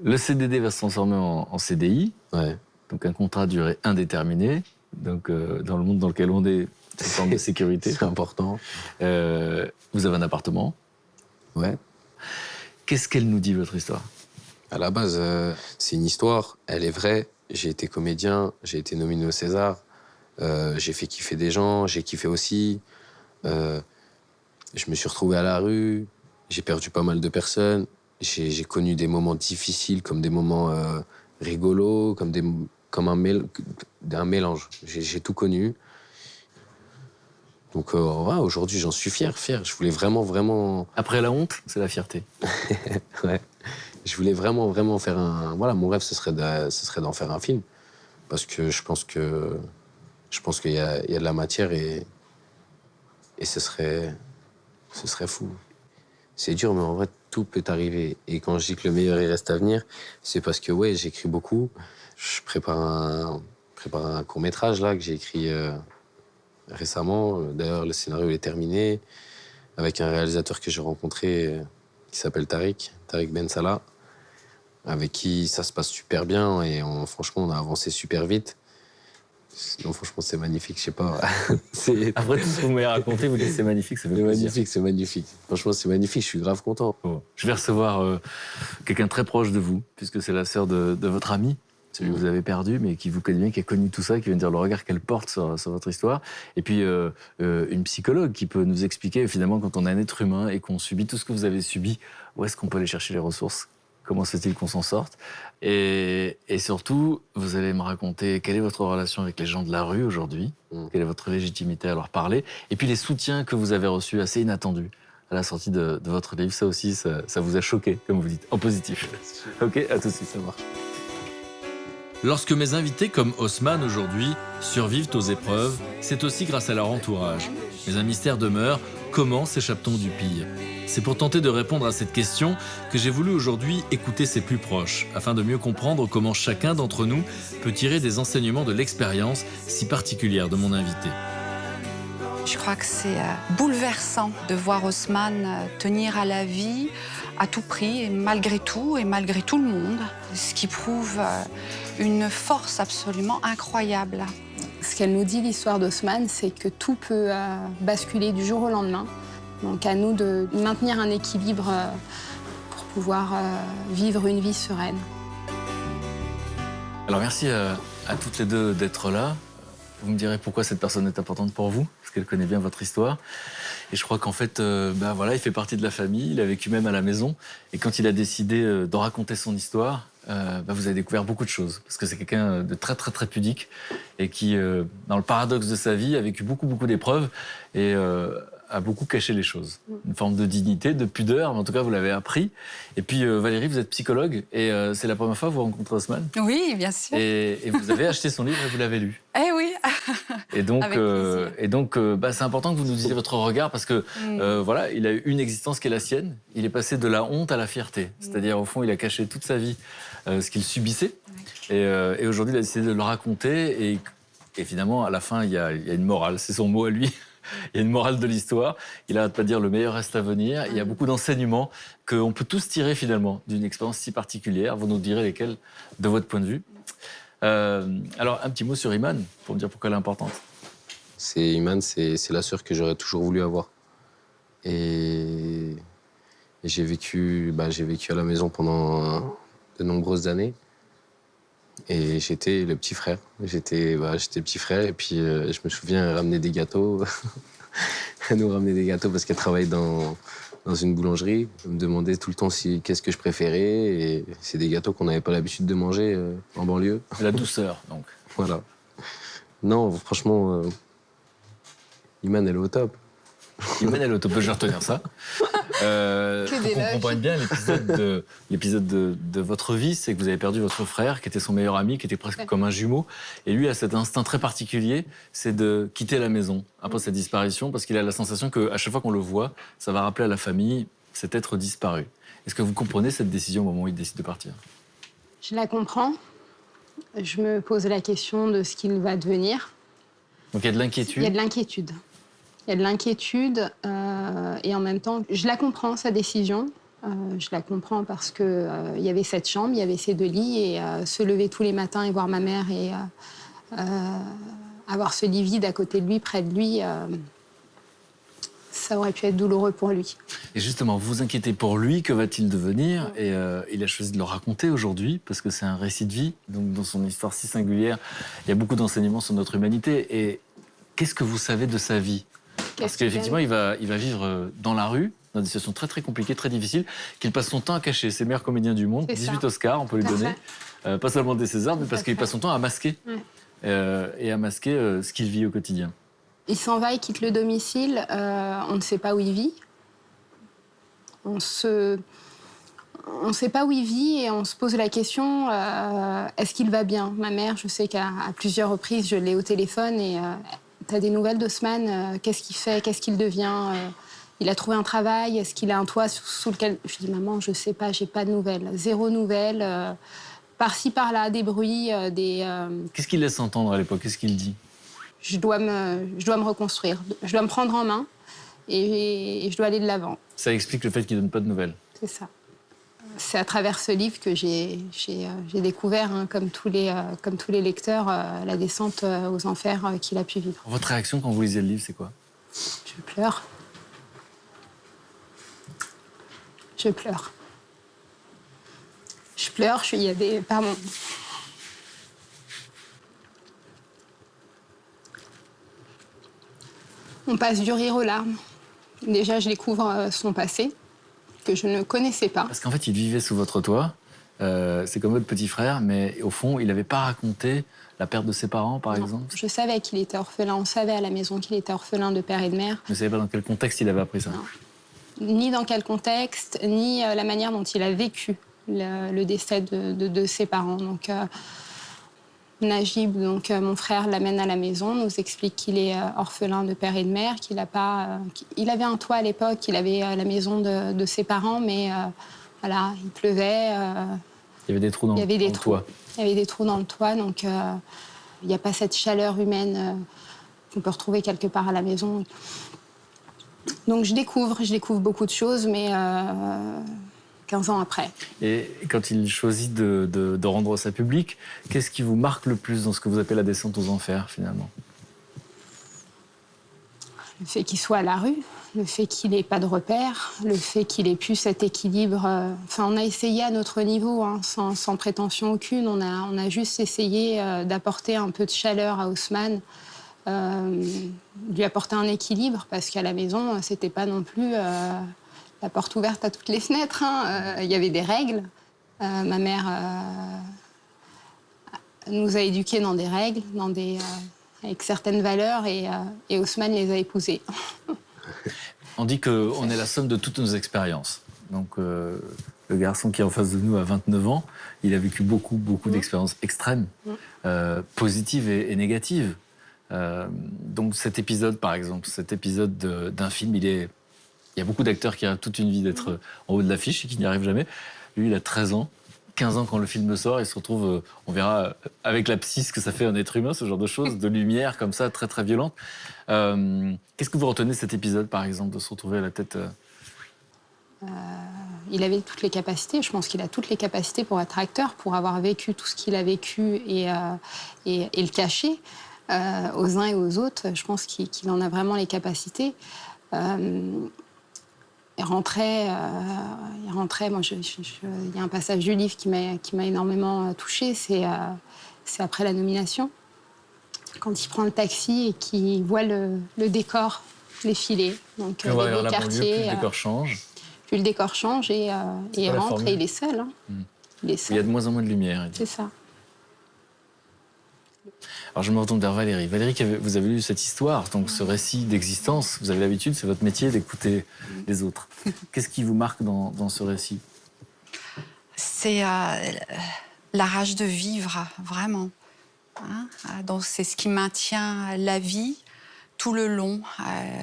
Le CDD va se transformer en CDI, Ouais. donc un contrat à durée indéterminée. Donc, dans le monde dans lequel on est, c'est une forme de sécurité. C'est important. Vous avez un appartement. Ouais. Qu'est-ce qu'elle nous dit, votre histoire? À la base, c'est une histoire, elle est vraie. J'ai été comédien, j'ai été nominé au César. J'ai fait kiffer des gens, j'ai kiffé aussi. Je me suis retrouvé à la rue, j'ai perdu pas mal de personnes. J'ai connu des moments difficiles comme des moments rigolos, comme un mélange. J'ai tout connu. Donc ouais, aujourd'hui, j'en suis fier. Je voulais vraiment... Après la honte, c'est la fierté. Ouais. Je voulais vraiment faire un... Voilà, mon rêve, ce serait d'en faire un film. Parce que je pense qu'il y a de la matière et ce serait fou. C'est dur, mais en vrai, tout peut arriver. Et quand je dis que le meilleur, il reste à venir, c'est parce que, ouais, j'écris beaucoup. Je prépare un court-métrage, là, que j'ai écrit récemment. D'ailleurs, le scénario est terminé, avec un réalisateur que j'ai rencontré qui s'appelle Tariq Ben Salah, avec qui ça se passe super bien et franchement, on a avancé super vite. Non, franchement, c'est magnifique, je sais pas. Après tout ce que vous m'avez raconté, vous dites c'est magnifique, ça fait plaisir. C'est magnifique. Franchement, c'est magnifique, je suis grave content. Bon, je vais recevoir quelqu'un de très proche de vous, puisque c'est la sœur de votre ami, celui que vous avez perdu, mais qui vous connaît bien, qui a connu tout ça, qui vient de dire le regard qu'elle porte sur votre histoire. Et puis une psychologue qui peut nous expliquer, finalement, quand on est un être humain et qu'on subit tout ce que vous avez subi, où est-ce qu'on peut aller chercher les ressources? Comment se fait-il qu'on s'en sorte? Et surtout, vous allez me raconter quelle est votre relation avec les gens de la rue aujourd'hui, quelle est votre légitimité à leur parler, et puis les soutiens que vous avez reçus assez inattendus à la sortie de votre livre. Ça aussi, ça vous a choqué, comme vous dites, en positif. Ok, à tout de suite, ça marche. Lorsque mes invités comme Haussmann aujourd'hui survivent aux épreuves, c'est aussi grâce à leur entourage. Mais un mystère demeure, comment s'échappe-t-on du pire? C'est pour tenter de répondre à cette question que j'ai voulu aujourd'hui écouter ses plus proches, afin de mieux comprendre comment chacun d'entre nous peut tirer des enseignements de l'expérience si particulière de mon invité. Je crois que c'est bouleversant de voir Haussmann tenir à la vie à tout prix et malgré tout le monde, ce qui prouve une force absolument incroyable. Ce qu'elle nous dit, l'histoire d'Haussmann, c'est que tout peut basculer du jour au lendemain. Donc à nous de maintenir un équilibre pour pouvoir vivre une vie sereine. Alors merci à toutes les deux d'être là. Vous me direz pourquoi cette personne est importante pour vous, parce qu'elle connaît bien votre histoire. Et je crois qu'en fait, voilà, il fait partie de la famille, il a vécu même à la maison. Et quand il a décidé de raconter son histoire, vous avez découvert beaucoup de choses. Parce que c'est quelqu'un de très, très, très pudique et qui, dans le paradoxe de sa vie, a vécu beaucoup, beaucoup d'épreuves et a beaucoup caché les choses. Une forme de dignité, de pudeur, mais en tout cas, vous l'avez appris. Et puis, Valérie, vous êtes psychologue et c'est la première fois que vous rencontrez Haussmann. Oui, bien sûr. Et vous avez acheté son livre et vous l'avez lu. Eh oui. Et donc, Avec plaisir. c'est important que vous nous disiez votre regard parce que voilà, il a eu une existence qui est la sienne. Il est passé de la honte à la fierté. C'est-à-dire, au fond, il a caché toute sa vie ce qu'il subissait. Et aujourd'hui, il a décidé de le raconter. Et finalement, à la fin, il y a une morale. C'est son mot à lui. Il y a une morale de l'histoire. Il n'arrête pas de dire le meilleur reste à venir. Il y a beaucoup d'enseignements qu'on peut tous tirer finalement d'une expérience si particulière. Vous nous direz lesquels de votre point de vue. Alors, un petit mot sur Iman, pour me dire pourquoi elle est importante. Iman, c'est la sœur que j'aurais toujours voulu avoir. Et j'ai vécu à la maison pendant de nombreuses années. Et j'étais le petit frère. J'étais petit frère et puis je me souviens, elle ramenait des gâteaux. Elle nous ramenait des gâteaux parce qu'elle travaillait dans une boulangerie. Elle me demandait tout le temps qu'est-ce que je préférais. Et c'est des gâteaux qu'on n'avait pas l'habitude de manger en banlieue. La douceur, donc. Voilà. Non, franchement, Iman, elle est au top. Iman, elle est au top, je vais retenir ça. Pour qu'on comprenne bien l'épisode de votre vie, c'est que vous avez perdu votre frère, qui était son meilleur ami, qui était presque comme un jumeau. Et lui a cet instinct très particulier, c'est de quitter la maison après sa disparition, parce qu'il a la sensation qu'à chaque fois qu'on le voit, ça va rappeler à la famille cet être disparu. Est-ce que vous comprenez cette décision au moment où il décide de partir? Je la comprends. Je me pose la question de ce qu'il va devenir. Donc il y a de l'inquiétude. Il y a de l'inquiétude. Il y a de l'inquiétude et en même temps, je la comprends, sa décision. Je la comprends parce que il y avait cette chambre, il y avait ces 2 lits et se lever tous les matins et voir ma mère et avoir ce lit vide à côté de lui, près de lui, ça aurait pu être douloureux pour lui. Et justement, vous vous inquiétez pour lui, que va-t-il devenir? Et il a choisi de le raconter aujourd'hui, parce que c'est un récit de vie. Donc dans son histoire si singulière, il y a beaucoup d'enseignements sur notre humanité. Et qu'est-ce que vous savez de sa vie? Parce qu'effectivement, il va vivre dans la rue, dans des situations très très compliquées, très difficiles, qu'il passe son temps à cacher. C'est le meilleur comédien du monde, 18 Oscars, on peut lui donner. Pas seulement des Césars, mais parce qu'il passe son temps à masquer. Et à masquer ce qu'il vit au quotidien. Il s'en va, il quitte le domicile, on ne sait pas où il vit. On ne sait pas où il vit et on se pose la question, est-ce qu'il va bien? Ma mère, je sais qu'à plusieurs reprises, je l'ai au téléphone et t'as des nouvelles d'Haussmann? Qu'est-ce qu'il fait? Qu'est-ce qu'il devient? Il a trouvé un travail? Est-ce qu'il a un toit sous lequel... Je dis, maman, je sais pas, j'ai pas de nouvelles. Zéro nouvelle. Par-ci, par-là, des bruits, Qu'est-ce qu'il laisse entendre à l'époque? Qu'est-ce qu'il dit? je dois me reconstruire. Je dois me prendre en main et je dois aller de l'avant. Ça explique le fait qu'il donne pas de nouvelles. C'est ça. C'est à travers ce livre que j'ai découvert, hein, comme tous les lecteurs, la descente aux enfers qu'il a pu vivre. Votre réaction quand vous lisez le livre, c'est quoi? Je pleure. Je pleure. Je pleure, il y a des... Pardon. On passe du rire aux larmes. Déjà, je découvre son passé, que je ne connaissais pas. Parce qu'en fait, il vivait sous votre toit. C'est comme votre petit frère, mais au fond, il n'avait pas raconté la perte de ses parents, par exemple. Je savais qu'il était orphelin. On savait à la maison qu'il était orphelin de père et de mère. Vous ne savez pas dans quel contexte il avait appris ça? Non. Ni dans quel contexte, ni la manière dont il a vécu le décès de ses parents. Donc, Najib, mon frère, l'amène à la maison, nous explique qu'il est orphelin de père et de mère, qu'il avait un toit à l'époque, qu'il avait la maison de ses parents, mais voilà, il pleuvait. Il y avait des trous dans le toit. Il y avait des trous dans le toit, donc il n'y a pas cette chaleur humaine qu'on peut retrouver quelque part à la maison. Donc je découvre beaucoup de choses, mais 15 ans après. Et quand il choisit de rendre ça public, qu'est-ce qui vous marque le plus dans ce que vous appelez la descente aux enfers, finalement? Le fait qu'il soit à la rue, le fait qu'il n'ait pas de repères, le fait qu'il ait pu cet équilibre. Enfin, on a essayé à notre niveau, hein, sans prétention aucune. On a juste essayé d'apporter un peu de chaleur à Haussmann, lui apporter un équilibre, parce qu'à la maison, c'était pas non plus la porte ouverte à toutes les fenêtres. Hein. Il y avait des règles. Ma mère nous a éduqués dans des règles, avec certaines valeurs, et Haussmann les a épousées. On dit qu'on est la somme de toutes nos expériences. Donc, le garçon qui est en face de nous a 29 ans. Il a vécu beaucoup d'expériences extrêmes, positives et négatives. Donc, cet épisode, par exemple, cet épisode d'un film, il y a beaucoup d'acteurs qui ont toute une vie d'être en haut de l'affiche et qui n'y arrivent jamais. Lui, il a 13 ans. 15 ans quand le film sort, il se retrouve, on verra avec la psy ce que ça fait un être humain, ce genre de choses, de lumière comme ça, très très violente. Qu'est-ce que vous retenez de cet épisode, par exemple, de se retrouver à la tête Il avait toutes les capacités, je pense qu'il a toutes les capacités pour être acteur, pour avoir vécu tout ce qu'il a vécu et le cacher aux uns et aux autres. Je pense qu'il en a vraiment les capacités. Il rentrait, moi, il y a un passage du livre qui m'a énormément touchée, c'est après la nomination, quand il prend le taxi et qu'il voit le décor défiler. Donc, On va les vers beaux la banlieue, quartiers, puis le décor change. puis le décor change et il pas la rentre formule. et il est seul. Hein. Il est Il y a seul, de moins en moins de lumière. il dit. c'est ça. Alors je me retourne vers Valérie. Valérie, vous avez lu cette histoire, donc ce récit d'existence. Vous avez l'habitude, c'est votre métier d'écouter les autres. Qu'est-ce qui vous marque dans ce récit? C'est la rage de vivre, vraiment. Hein. Donc c'est ce qui maintient la vie tout le long.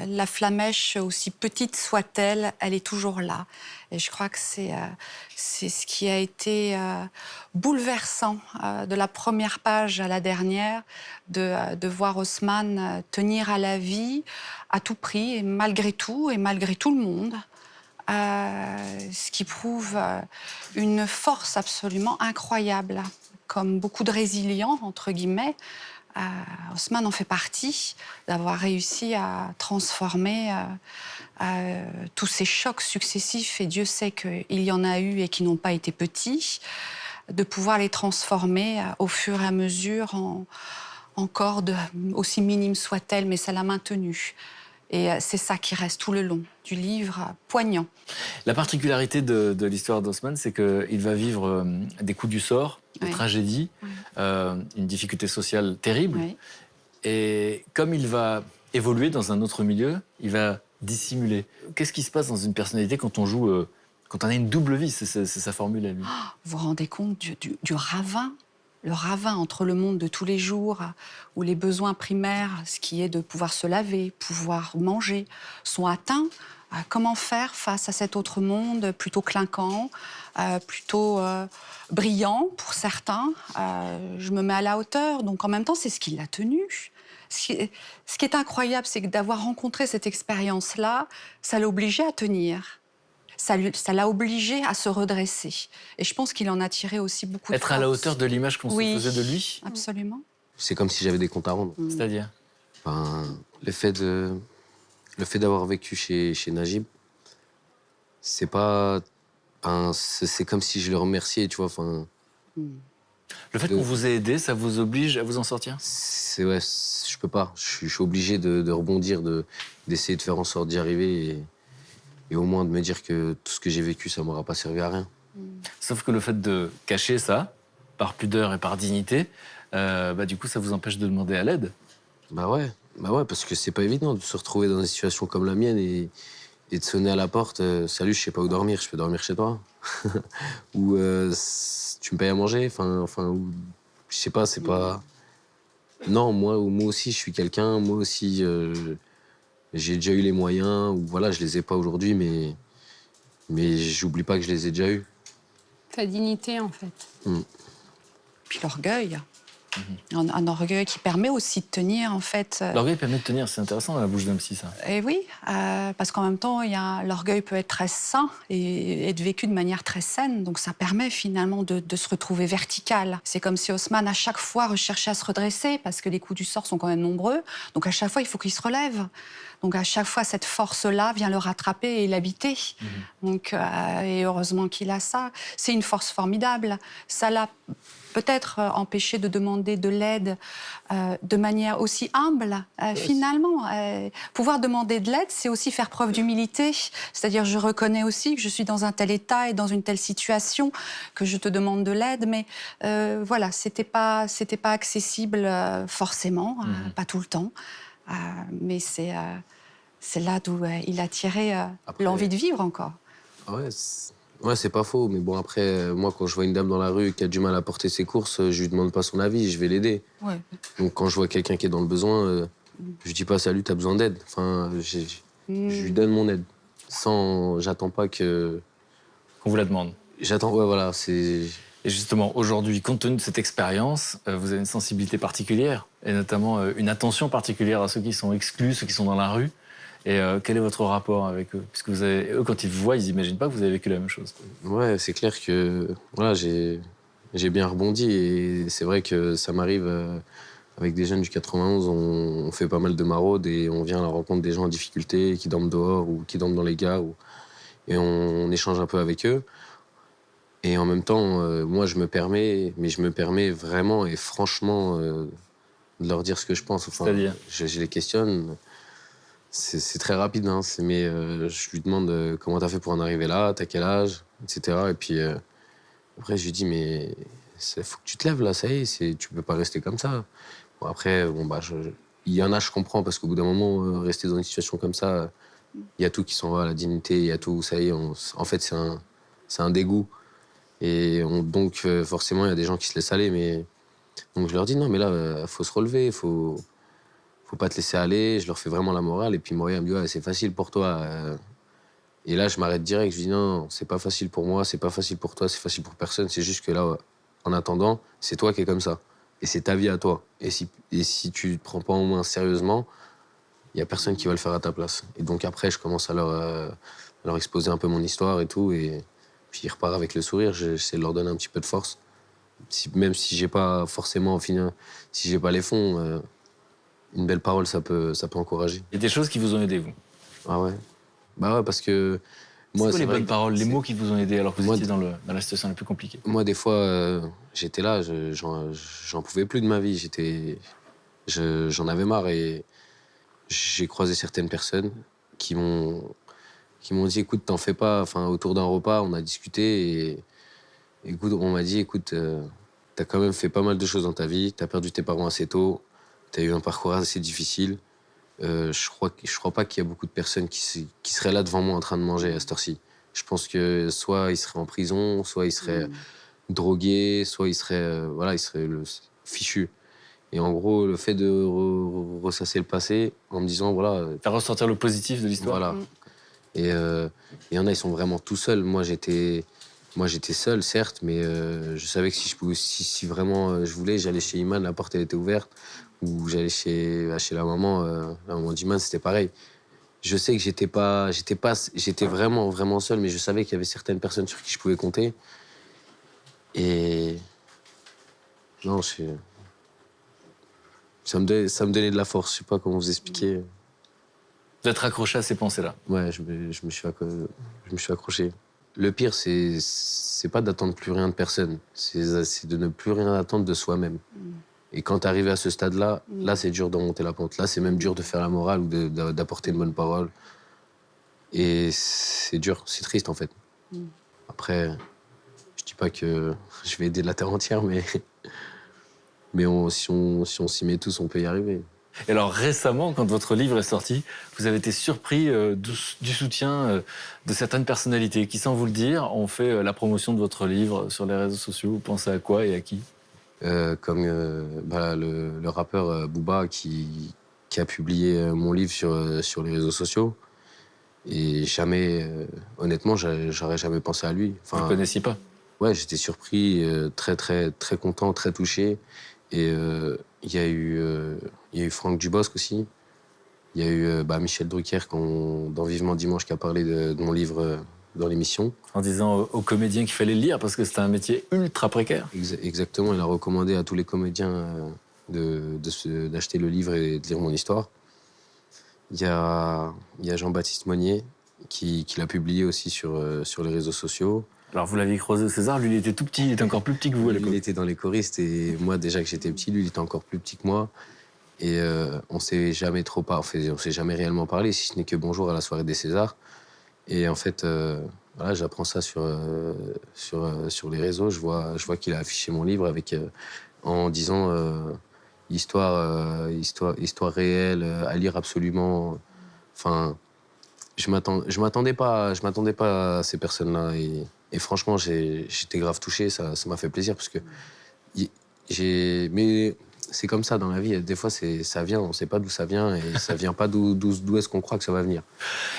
La flamèche, aussi petite soit-elle, elle est toujours là. Et je crois que c'est ce qui a été bouleversant de la première page à la dernière, de voir Haussmann tenir à la vie à tout prix, et malgré tout le monde. Ce qui prouve une force absolument incroyable, comme beaucoup de résilients, entre guillemets. Haussmann en fait partie, d'avoir réussi à transformer tous ces chocs successifs, et Dieu sait qu'il y en a eu et qui n'ont pas été petits, de pouvoir les transformer au fur et à mesure en cordes, aussi minimes soient-elles, mais ça l'a maintenu. Et c'est ça qui reste tout le long du livre, poignant. La particularité de l'histoire d'Haussmann, c'est qu'il va vivre des coups du sort, des Oui. tragédies, une difficulté sociale terrible. Oui. Et comme il va évoluer dans un autre milieu, il va dissimuler. Qu'est-ce qui se passe dans une personnalité quand on joue, quand on a une double vie? C'est sa formule à lui. Vous vous rendez compte du ravin, le ravin entre le monde de tous les jours, où les besoins primaires, ce qui est de pouvoir se laver, pouvoir manger, sont atteints. Comment faire face à cet autre monde plutôt clinquant, plutôt brillant pour certains? Je me mets à la hauteur, donc en même temps, c'est ce qui l'a tenu. Ce qui est incroyable, c'est que d'avoir rencontré cette expérience-là, ça l'a obligé à tenir. Ça l'a obligé à se redresser. Et je pense qu'il en a tiré aussi beaucoup de Être à la force. hauteur de l'image qu'on Oui. se faisait de lui, Absolument. C'est comme si j'avais des comptes à rendre. c'est-à-dire Enfin, le fait d'avoir vécu chez Najib, c'est pas... c'est comme si je le remerciais, tu vois. Enfin, le fait qu'on vous ait aidé, ça vous oblige à vous en sortir? ouais, je peux pas. Je suis obligé de rebondir, d'essayer de faire en sorte d'y arriver et au moins de me dire que tout ce que j'ai vécu, ça m'aura pas servi à rien. Sauf que le fait de cacher ça, par pudeur et par dignité, du coup, ça vous empêche de demander à l'aide. Bah ouais, parce que c'est pas évident de se retrouver dans une situation comme la mienne et de sonner à la porte. Salut, je sais pas où dormir, je peux dormir chez toi. Ou tu me payes à manger, enfin, ou je sais pas, c'est pas. Non, moi aussi, je suis quelqu'un. Moi aussi, j'ai déjà eu les moyens. Ou voilà, je les ai pas aujourd'hui, mais j'oublie pas que je les ai déjà eus. Ta dignité, en fait. Puis l'orgueil. Un orgueil qui permet aussi de tenir, en fait. L'orgueil permet de tenir, c'est intéressant dans la bouche d'un psy, ça. Et oui, parce qu'en même temps, l'orgueil peut être très sain et être vécu de manière très saine. Donc ça permet finalement de se retrouver vertical. C'est comme si Haussmann, à chaque fois, recherchait à se redresser, parce que les coups du sort sont quand même nombreux. Donc à chaque fois, il faut qu'il se relève. Donc à chaque fois, cette force-là vient le rattraper et l'habiter. Donc, et heureusement qu'il a ça. C'est une force formidable. Ça l'a peut-être empêché de demander de l'aide de manière aussi humble, finalement. Pouvoir demander de l'aide, c'est aussi faire preuve d'humilité. C'est-à-dire, je reconnais aussi que je suis dans un tel état et dans une telle situation que je te demande de l'aide, mais voilà, c'était pas accessible forcément, pas tout le temps. Mais c'est là d'où il a tiré Après- l'envie de vivre encore. Ouais, c'est pas faux. Mais bon, après, moi, quand je vois une dame dans la rue qui a du mal à porter ses courses, je lui demande pas son avis, je vais l'aider. Ouais. Donc, quand je vois quelqu'un qui est dans le besoin, je dis pas salut, t'as besoin d'aide. Enfin, je lui donne mon aide. J'attends pas que. Qu'on vous la demande. Ouais, voilà, c'est. Et justement, aujourd'hui, compte tenu de cette expérience, vous avez une sensibilité particulière, et notamment une attention particulière à ceux qui sont exclus, ceux qui sont dans la rue. Et quel est votre rapport avec eux? Parce que eux, quand ils vous voient, ils n'imaginent pas que vous avez vécu la même chose. Ouais, c'est clair que voilà, j'ai bien rebondi et c'est vrai que ça m'arrive avec des jeunes du 91, on fait pas mal de maraudes et on vient à la rencontre des gens en difficulté qui dorment dehors ou qui dorment dans les gares et on échange un peu avec eux. Et en même temps, moi, je me permets vraiment et franchement de leur dire ce que je pense. Enfin, C'est-à-dire? je les questionne. C'est très rapide, hein, mais je lui demande comment t'as fait pour en arriver là, t'as quel âge, etc. Et puis après, je lui dis, mais il faut que tu te lèves là, ça y est, tu peux pas rester comme ça. Bon, après, il y en a, je comprends, parce qu'au bout d'un moment, rester dans une situation comme ça, il y a tout qui s'en va, la dignité, il y a tout, ça y est, en fait, c'est un dégoût. Et donc, forcément, il y a des gens qui se laissent aller, mais... Donc je leur dis, non, mais là, faut se relever, faut pas te laisser aller. Je leur fais vraiment la morale. Et puis Moria me dit, ouais, c'est facile pour toi. Et là, je m'arrête direct. Je dis, non, c'est pas facile pour moi, c'est pas facile pour toi, c'est facile pour personne. C'est juste que là, en attendant, c'est toi qui es comme ça. Et c'est ta vie à toi. Et si tu te prends pas au moins sérieusement, il y a personne qui va le faire à ta place. Et donc après, je commence à leur exposer un peu mon histoire et tout. Et puis ils repartent avec le sourire. J'essaie de leur donner un petit peu de force. Même si j'ai pas forcément fini, si j'ai pas les fonds, une belle parole, ça peut encourager. Il y a des choses qui vous ont aidé, vous. Ah ouais. Bah ouais, parce que moi, C'est quoi les vrai bonnes que paroles, les mots qui vous ont aidé alors que vous Moi, étiez dans la situation la plus compliquée? moi, des fois, j'étais là, j'en pouvais plus de ma vie. J'en avais marre et j'ai croisé certaines personnes qui m'ont dit, écoute, t'en fais pas. Enfin, autour d'un repas, on a discuté et écoute, on m'a dit, écoute, t'as quand même fait pas mal de choses dans ta vie, t'as perdu tes parents assez tôt, t'as eu un parcours assez difficile. Je crois pas qu'il y a beaucoup de personnes qui seraient là devant moi en train de manger à cette heure-ci. Je pense que soit ils seraient en prison, soit ils seraient drogués, soit ils seraient, fichus. Et en gros, le fait de ressasser le passé en me disant, voilà... Faire ressortir le positif de l'histoire. Voilà. Et il y en a, ils sont vraiment tout seuls. Moi, j'étais seul, certes, mais je savais que si vraiment je voulais, j'allais chez Iman, la porte elle était ouverte, ou j'allais chez la maman d'Iman, c'était pareil. Je sais que j'étais vraiment, vraiment seul, mais je savais qu'il y avait certaines personnes sur qui je pouvais compter. Et non, ça me donnait de la force. Je sais pas comment vous expliquer. Vous êtes accroché à ces pensées-là. Ouais, je me suis accroché. Le pire, c'est pas d'attendre plus rien de personne. C'est de ne plus rien attendre de soi-même. Et quand t'es arrivé à ce stade-là, là, c'est dur de remonter la pente. Là, c'est même dur de faire la morale ou d'apporter une bonne parole. Et c'est dur, c'est triste, en fait. Après, je dis pas que je vais aider la terre entière, mais si on s'y met tous, on peut y arriver. Et alors récemment, quand votre livre est sorti, vous avez été surpris du soutien de certaines personnalités qui, sans vous le dire, ont fait la promotion de votre livre sur les réseaux sociaux. Vous pensez à quoi et à qui? Comme le rappeur Booba qui a publié mon livre sur les réseaux sociaux. Et jamais, honnêtement, j'aurais jamais pensé à lui. Vous ne le connaissiez pas? Ouais, j'étais surpris, très, très, très content, très touché. Et il y a eu Franck Dubosc aussi. Il y a eu Michel Drucker dans Vivement Dimanche qui a parlé de mon livre dans l'émission. En disant aux comédiens qu'il fallait le lire parce que c'était un métier ultra précaire. Exactement, il a recommandé à tous les comédiens d'acheter le livre et de lire mon histoire. Il y a Jean-Baptiste Monnier qui l'a publié aussi sur les réseaux sociaux. Alors vous l'aviez croisé au César, lui il était tout petit, il était encore plus petit que vous à l'époque. Il était dans les choristes et moi déjà que j'étais petit, lui il était encore plus petit que moi. Et on s'est jamais on s'est jamais réellement parlé, si ce n'est que bonjour à la soirée des Césars. Et en fait, voilà, j'apprends ça sur les réseaux. Je vois qu'il a affiché mon livre en disant histoire réelle, à lire absolument. Enfin, je m'attendais pas à ces personnes-là. Et franchement, j'étais grave touché. Ça m'a fait plaisir parce que mais c'est comme ça dans la vie. Des fois, ça vient, on ne sait pas d'où ça vient et ça vient pas d'où est-ce qu'on croit que ça va venir.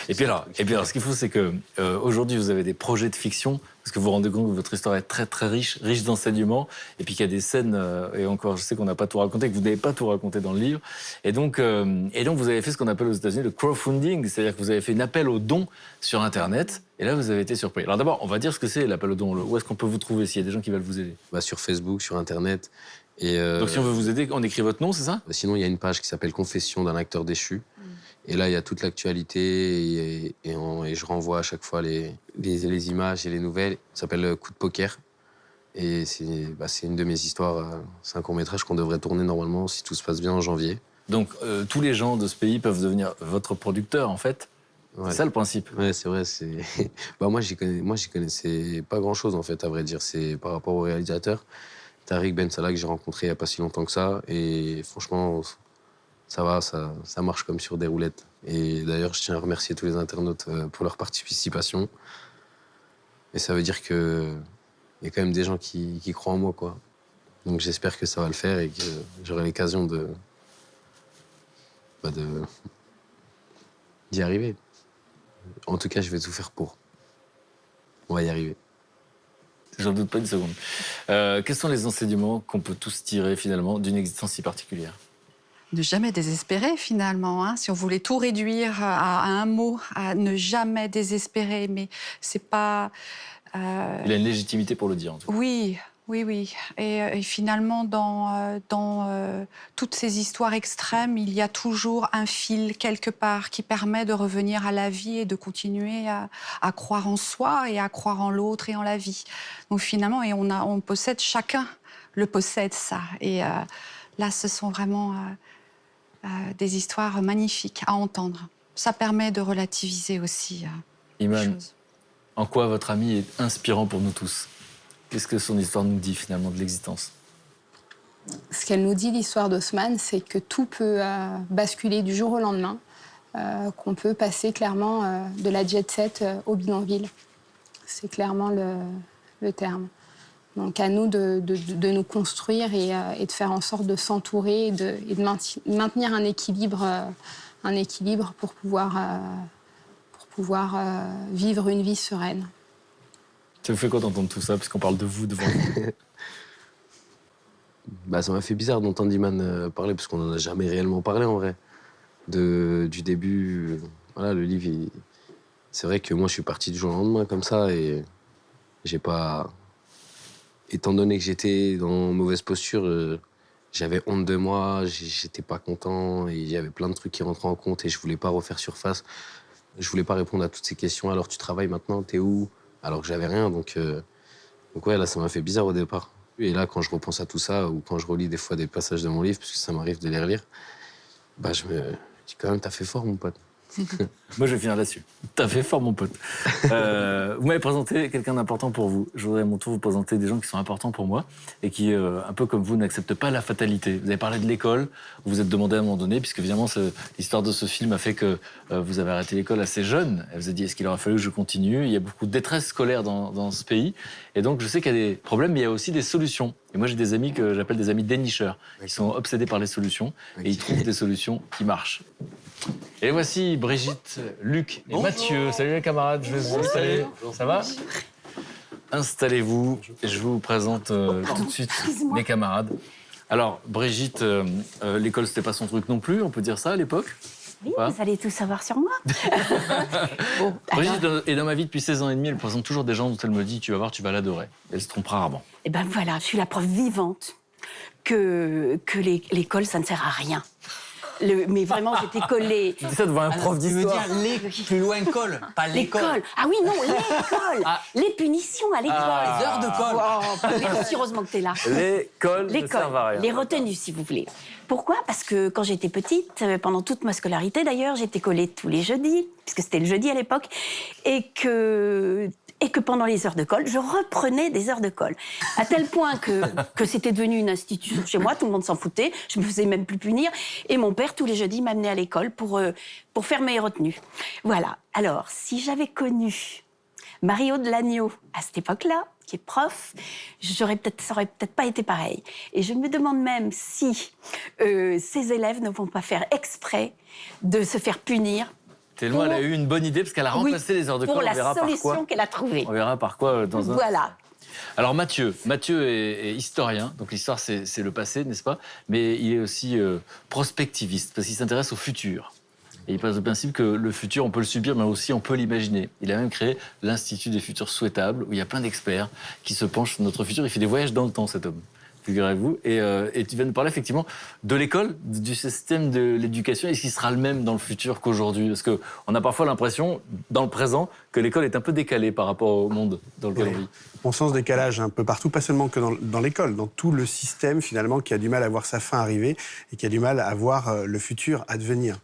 Et puis alors, ce qu'il faut, c'est que aujourd'hui, vous avez des projets de fiction, parce que vous vous rendez compte que votre histoire est très très riche d'enseignements, et puis qu'il y a des scènes, et encore, je sais qu'on n'a pas tout raconté, que vous n'avez pas tout raconté dans le livre, et donc vous avez fait ce qu'on appelle aux États-Unis le crowdfunding, c'est-à-dire que vous avez fait un appel aux dons sur Internet, et là, vous avez été surpris. Alors d'abord, on va dire ce que c'est l'appel aux dons. Où est-ce qu'on peut vous trouver s'il y a des gens qui veulent vous aider? Sur Facebook, sur Internet. Et donc si on veut vous aider, on écrit votre nom, c'est ça? Sinon, il y a une page qui s'appelle Confession d'un acteur déchu. Et là, il y a toute l'actualité et je renvoie à chaque fois les images et les nouvelles. Ça s'appelle Coup de poker. Et c'est une de mes histoires. C'est un court-métrage qu'on devrait tourner normalement, si tout se passe bien, en janvier. Donc tous les gens de ce pays peuvent devenir votre producteur, en fait. Ouais. C'est ça le principe. Ouais, c'est vrai. Moi, j'y connaissais pas grand-chose, en fait, à vrai dire. C'est par rapport au réalisateur, Tariq Ben Salah, que j'ai rencontré il n'y a pas si longtemps que ça. Et franchement, ça va, ça marche comme sur des roulettes. Et d'ailleurs, je tiens à remercier tous les internautes pour leur participation. Et ça veut dire qu'il y a quand même des gens qui croient en moi, quoi. Donc j'espère que ça va le faire et que j'aurai l'occasion d'y arriver. En tout cas, je vais tout faire pour. On va y arriver. J'en doute pas une seconde. Quels sont les enseignements qu'on peut tous tirer, finalement, d'une existence si particulière? Ne jamais désespérer, finalement. Hein. Si on voulait tout réduire à un mot, à ne jamais désespérer, mais c'est pas... Il a une légitimité pour le dire, en tout cas. Oui. Et finalement, dans toutes ces histoires extrêmes, il y a toujours un fil quelque part qui permet de revenir à la vie et de continuer à croire en soi et à croire en l'autre et en la vie. Donc finalement, et on possède, chacun le possède, ça. Et là, ce sont vraiment des histoires magnifiques à entendre. Ça permet de relativiser aussi les Iman, choses. en quoi votre ami est inspirant pour nous tous? Qu'est-ce que son histoire nous dit, finalement, de l'existence? Ce qu'elle nous dit, l'histoire d'Haussmann, c'est que tout peut basculer du jour au lendemain, qu'on peut passer clairement de la jet-set au bidonville. C'est clairement le terme. Donc à nous de nous construire et de faire en sorte de s'entourer et de maintenir un équilibre pour pouvoir vivre une vie sereine. Ça vous fait quoi d'entendre tout ça, puisqu'on parle de vous devant vous? Ça m'a fait bizarre d'entendre Iman parler, parce qu'on n'en a jamais réellement parlé, en vrai. Du début, voilà, le livre, c'est vrai que moi, je suis parti du jour au lendemain, comme ça, et j'ai pas... Étant donné que j'étais dans mauvaise posture, j'avais honte de moi, j'étais pas content, et il y avait plein de trucs qui rentraient en compte, et je voulais pas refaire surface. Je voulais pas répondre à toutes ces questions. Alors, tu travailles maintenant, t'es où? Alors que j'avais rien, donc ouais, là, ça m'a fait bizarre au départ. Et là, quand je repense à tout ça, ou quand je relis des fois des passages de mon livre, parce que ça m'arrive de les relire, je me dis quand même, t'as fait fort, mon pote. Moi, je vais finir là-dessus. T'as fait fort, mon pote. Vous m'avez présenté quelqu'un d'important pour vous. Je voudrais à mon tour vous présenter des gens qui sont importants pour moi et qui, un peu comme vous, n'acceptent pas la fatalité. Vous avez parlé de l'école, vous vous êtes demandé à un moment donné, puisque évidemment, l'histoire de ce film a fait que vous avez arrêté l'école assez jeune. Elle vous a dit, est-ce qu'il aurait fallu que je continue? Il y a beaucoup de détresse scolaire dans ce pays. Et donc, je sais qu'il y a des problèmes, mais il y a aussi des solutions. Et moi, j'ai des amis que j'appelle des amis dénicheurs. Ils sont obsédés par les solutions et ils trouvent des solutions qui marchent. Et voici Brigitte, Luc et Mathieu. Salut les camarades, je vais vous installer. Ça va? Installez-vous et je vous présente tout de suite mes camarades. Alors, Brigitte, l'école, c'était pas son truc non plus, on peut dire ça à l'époque? Oui, vous allez tout savoir sur moi. Brigitte est dans ma vie depuis 16 ans et demi, elle présente toujours des gens dont elle me dit, tu vas voir, tu vas l'adorer. Elle se trompe rarement. Et ben voilà, je suis la preuve vivante que l'école, ça ne sert à rien. Mais vraiment, j'étais collée. Tu dis ça devant un prof d'histoire. Tu veux dire plus loin colle, pas l'école. Ah oui, non, l'école. Les punitions à l'école. Les heures de colle. Oh, merci, heureusement que t'es là. L'école ne sert à rien. Les retenues, si vous voulez. Pourquoi? Parce que quand j'étais petite, pendant toute ma scolarité d'ailleurs, j'étais collée tous les jeudis, puisque c'était le jeudi à l'époque, et que pendant les heures de colle, je reprenais des heures de colle. À tel point que c'était devenu une institution chez moi, tout le monde s'en foutait, je me faisais même plus punir. Et mon père, tous les jeudis, m'amenait à l'école pour faire mes retenues. Voilà. Alors, si j'avais connu Mario de Lagneau à cette époque-là, qui est prof, ça aurait peut-être pas été pareil. Et je me demande même si ces élèves ne vont pas faire exprès de se faire punir. Tellement elle a eu une bonne idée parce qu'elle a remplacé les heures de colle. Pour On la verra par quoi. solution qu'elle a trouvée. On verra par quoi dans un... Voilà. Alors Mathieu est historien, donc l'histoire c'est le passé, n'est-ce pas? Mais il est aussi prospectiviste, parce qu'il s'intéresse au futur. Et il part du principe que le futur, on peut le subir, mais aussi on peut l'imaginer. Il a même créé l'Institut des futurs souhaitables, où il y a plein d'experts qui se penchent sur notre futur. Il fait des voyages dans le temps, cet homme, figurez-vous. Et tu viens de parler effectivement de l'école, du système de l'éducation. Est-ce qu'il sera le même dans le futur qu'aujourd'hui? Parce qu'on a parfois l'impression, dans le présent, que l'école est un peu décalée par rapport au monde dans lequel on vit. On sent ce décalage un peu partout, pas seulement que dans l'école, dans tout le système finalement qui a du mal à voir sa fin arriver et qui a du mal à voir le futur advenir.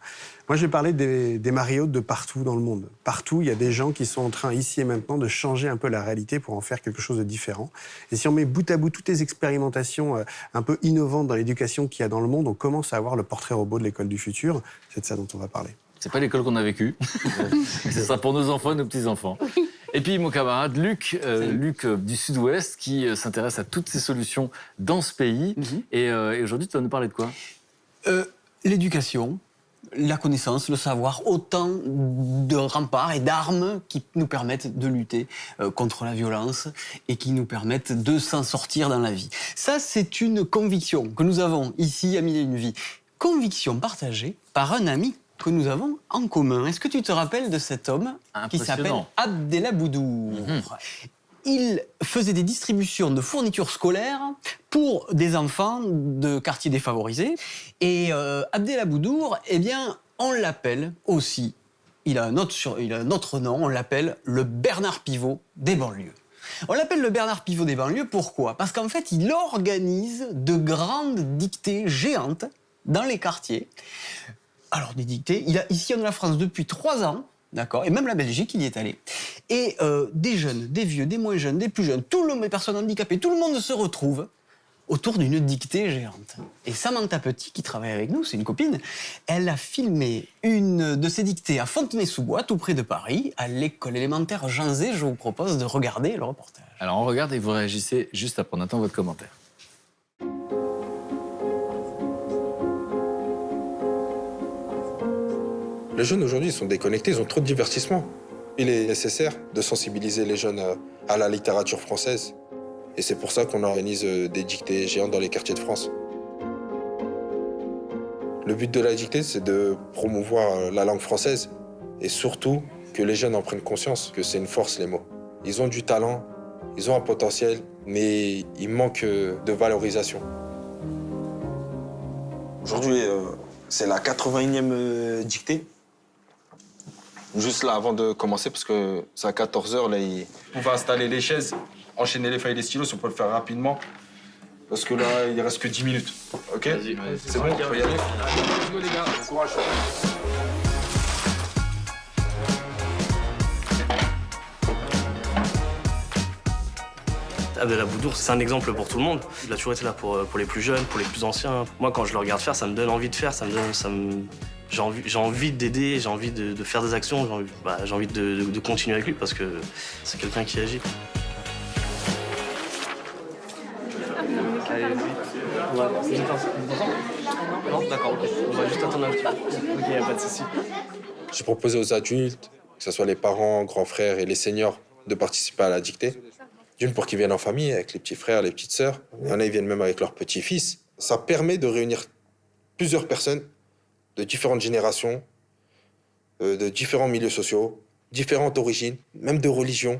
Moi, je vais parler des mariottes de partout dans le monde. Partout, il y a des gens qui sont en train, ici et maintenant, de changer un peu la réalité pour en faire quelque chose de différent. Et si on met bout à bout toutes les expérimentations un peu innovantes dans l'éducation qu'il y a dans le monde, on commence à avoir le portrait robot de l'école du futur. C'est de ça dont on va parler. C'est pas l'école qu'on a vécue. Ce sera pour nos enfants et nos petits-enfants. Et puis mon camarade Luc, Luc du Sud-Ouest, qui s'intéresse à toutes ces solutions dans ce pays. Et aujourd'hui, tu vas nous parler de quoi? L'éducation, la connaissance, le savoir, autant de remparts et d'armes qui nous permettent de lutter contre la violence et qui nous permettent de s'en sortir dans la vie. Ça, c'est une conviction que nous avons ici à Mille et une vies. Conviction partagée par un ami que nous avons en commun. Est-ce que tu te rappelles de cet homme qui s'appelle Abdellah Boudour? Il faisait des distributions de fournitures scolaires pour des enfants de quartiers défavorisés. Et Abdellah Boudour, eh bien, on l'appelle aussi, il a un autre nom, on l'appelle le Bernard Pivot des banlieues. On l'appelle le Bernard Pivot des banlieues, pourquoi? Parce qu'en fait, il organise de grandes dictées géantes dans les quartiers. Alors, des dictées, il a ici en France depuis 3 ans, d'accord, et même la Belgique, il y est allé. Et des jeunes, des vieux, des moins jeunes, des plus jeunes, les personnes handicapées, tout le monde se retrouve autour d'une dictée géante. Et Samantha Petit, qui travaille avec nous, c'est une copine, elle a filmé une de ces dictées à Fontenay-sous-Bois, tout près de Paris, à l'école élémentaire Jean Zay. Je vous propose de regarder le reportage. Alors on regarde et vous réagissez juste après. On attend votre commentaire. Les jeunes aujourd'hui sont déconnectés, ils ont trop de divertissement. Il est nécessaire de sensibiliser les jeunes à la littérature française. Et c'est pour ça qu'on organise des dictées géantes dans les quartiers de France. Le but de la dictée, c'est de promouvoir la langue française et surtout que les jeunes en prennent conscience que c'est une force, les mots. Ils ont du talent, ils ont un potentiel, mais il manque de valorisation. Aujourd'hui, c'est la 81e dictée. Juste là, avant de commencer, parce que c'est à 14h, là, on va installer les chaises, enchaîner les feuilles et les stylos, on peut le faire rapidement. Parce que là, il reste que 10 minutes. OK? C'est bon, on peut y aller. Let's go, les gars. Bon courage. Abdellah Boudour, c'est un exemple pour tout le monde. Il a toujours été là pour les plus jeunes, pour les plus anciens. Moi, quand je le regarde faire, ça me donne envie de faire, j'ai envie d'aider, j'ai envie de faire des actions, j'ai envie de continuer avec lui parce que c'est quelqu'un qui agit. Non, d'accord, ok. On va juste attendre un petit peu. Ok, y a pas de souci. J'ai proposé aux adultes, que ce soit les parents, grands frères et les seniors, de participer à la dictée. D'une, pour qu'ils viennent en famille, avec les petits frères, les petites sœurs. Il y en a, ils viennent même avec leurs petits-fils. Ça permet de réunir plusieurs personnes de différentes générations, de différents milieux sociaux, différentes origines, même de religions.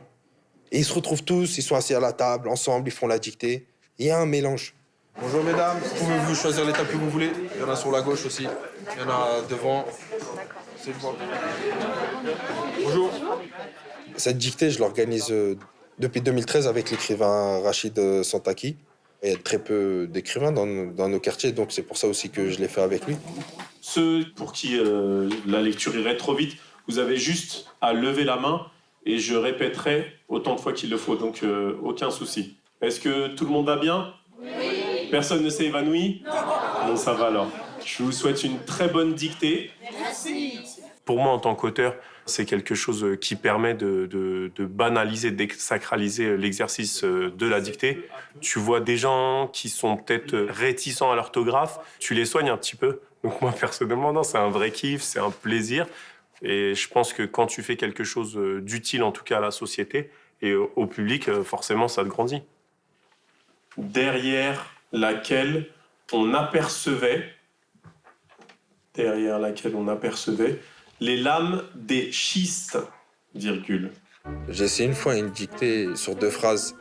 Et ils se retrouvent tous, ils sont assis à la table, ensemble, ils font la dictée. Il y a un mélange. Bonjour mesdames, pouvez-vous choisir l'étape que vous voulez? Il y en a sur la gauche aussi, il y en a devant. C'est devant. Bonjour. Cette dictée, je l'organise depuis 2013 avec l'écrivain Rachid Santaki. Il y a très peu d'écrivains dans nos quartiers, donc c'est pour ça aussi que je l'ai fait avec lui. Ceux pour qui la lecture irait trop vite, vous avez juste à lever la main et je répéterai autant de fois qu'il le faut, donc aucun souci. Est-ce que tout le monde va bien? Oui. Personne ne s'est évanoui? Non. Bon, ça va alors. Je vous souhaite une très bonne dictée. Merci. Pour moi, en tant qu'auteur, c'est quelque chose qui permet de banaliser, de désacraliser l'exercice de la dictée. Tu vois des gens qui sont peut-être réticents à l'orthographe, tu les soignes un petit peu. Donc moi, personnellement, non, c'est un vrai kiff, c'est un plaisir. Et je pense que quand tu fais quelque chose d'utile, en tout cas à la société et au public, forcément, ça te grandit. Derrière laquelle on apercevait les lames des schistes, virgule. J'ai essayé une fois une dictée sur 2 phrases.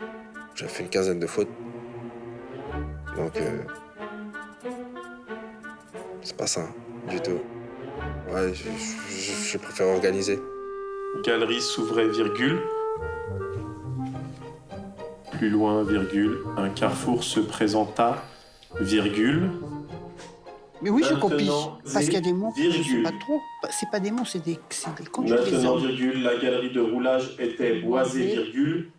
J'ai fait une quinzaine de fautes. Donc, c'est pas ça, du tout. Ouais, je préfère organiser. Galerie s'ouvrait, virgule. Plus loin, virgule. Un carrefour se présenta, virgule. Mais oui, je copie. Maintenant, Parce qu'il y a des mots que je ne sais virgule. pas trop. C'est pas des mots, c'est des conjugaisons. Maintenant, virgule, la galerie de roulage était boisée, virgule.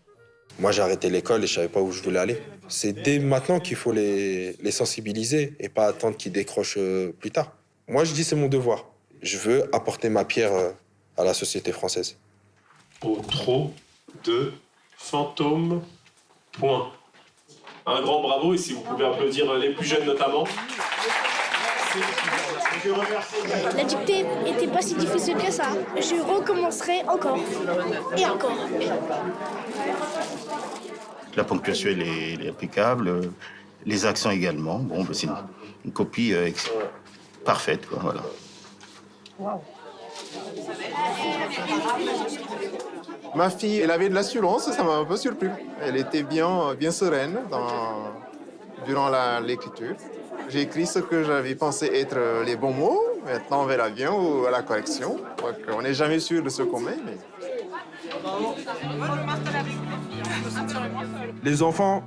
Moi, j'ai arrêté l'école et je savais pas où je voulais aller. C'est dès maintenant qu'il faut les sensibiliser et pas attendre qu'ils décrochent plus tard. Moi, je dis c'est mon devoir. Je veux apporter ma pierre à la société française. Au trop de fantômes. Point. Un grand bravo, et si vous pouvez applaudir les plus jeunes notamment. La dictée n'était pas si difficile que ça. Je recommencerai encore et encore. La ponctuation elle est impeccable, les accents également. Bon, c'est une copie parfaite, quoi, voilà. Wow. Ma fille, elle avait de l'assurance, ça m'a un peu surpris. Elle était bien sereine durant l'écriture. J'ai écrit ce que j'avais pensé être les bons mots. Maintenant, on verra bien à la correction. On n'est jamais sûr de ce qu'on met. Mais... Les enfants,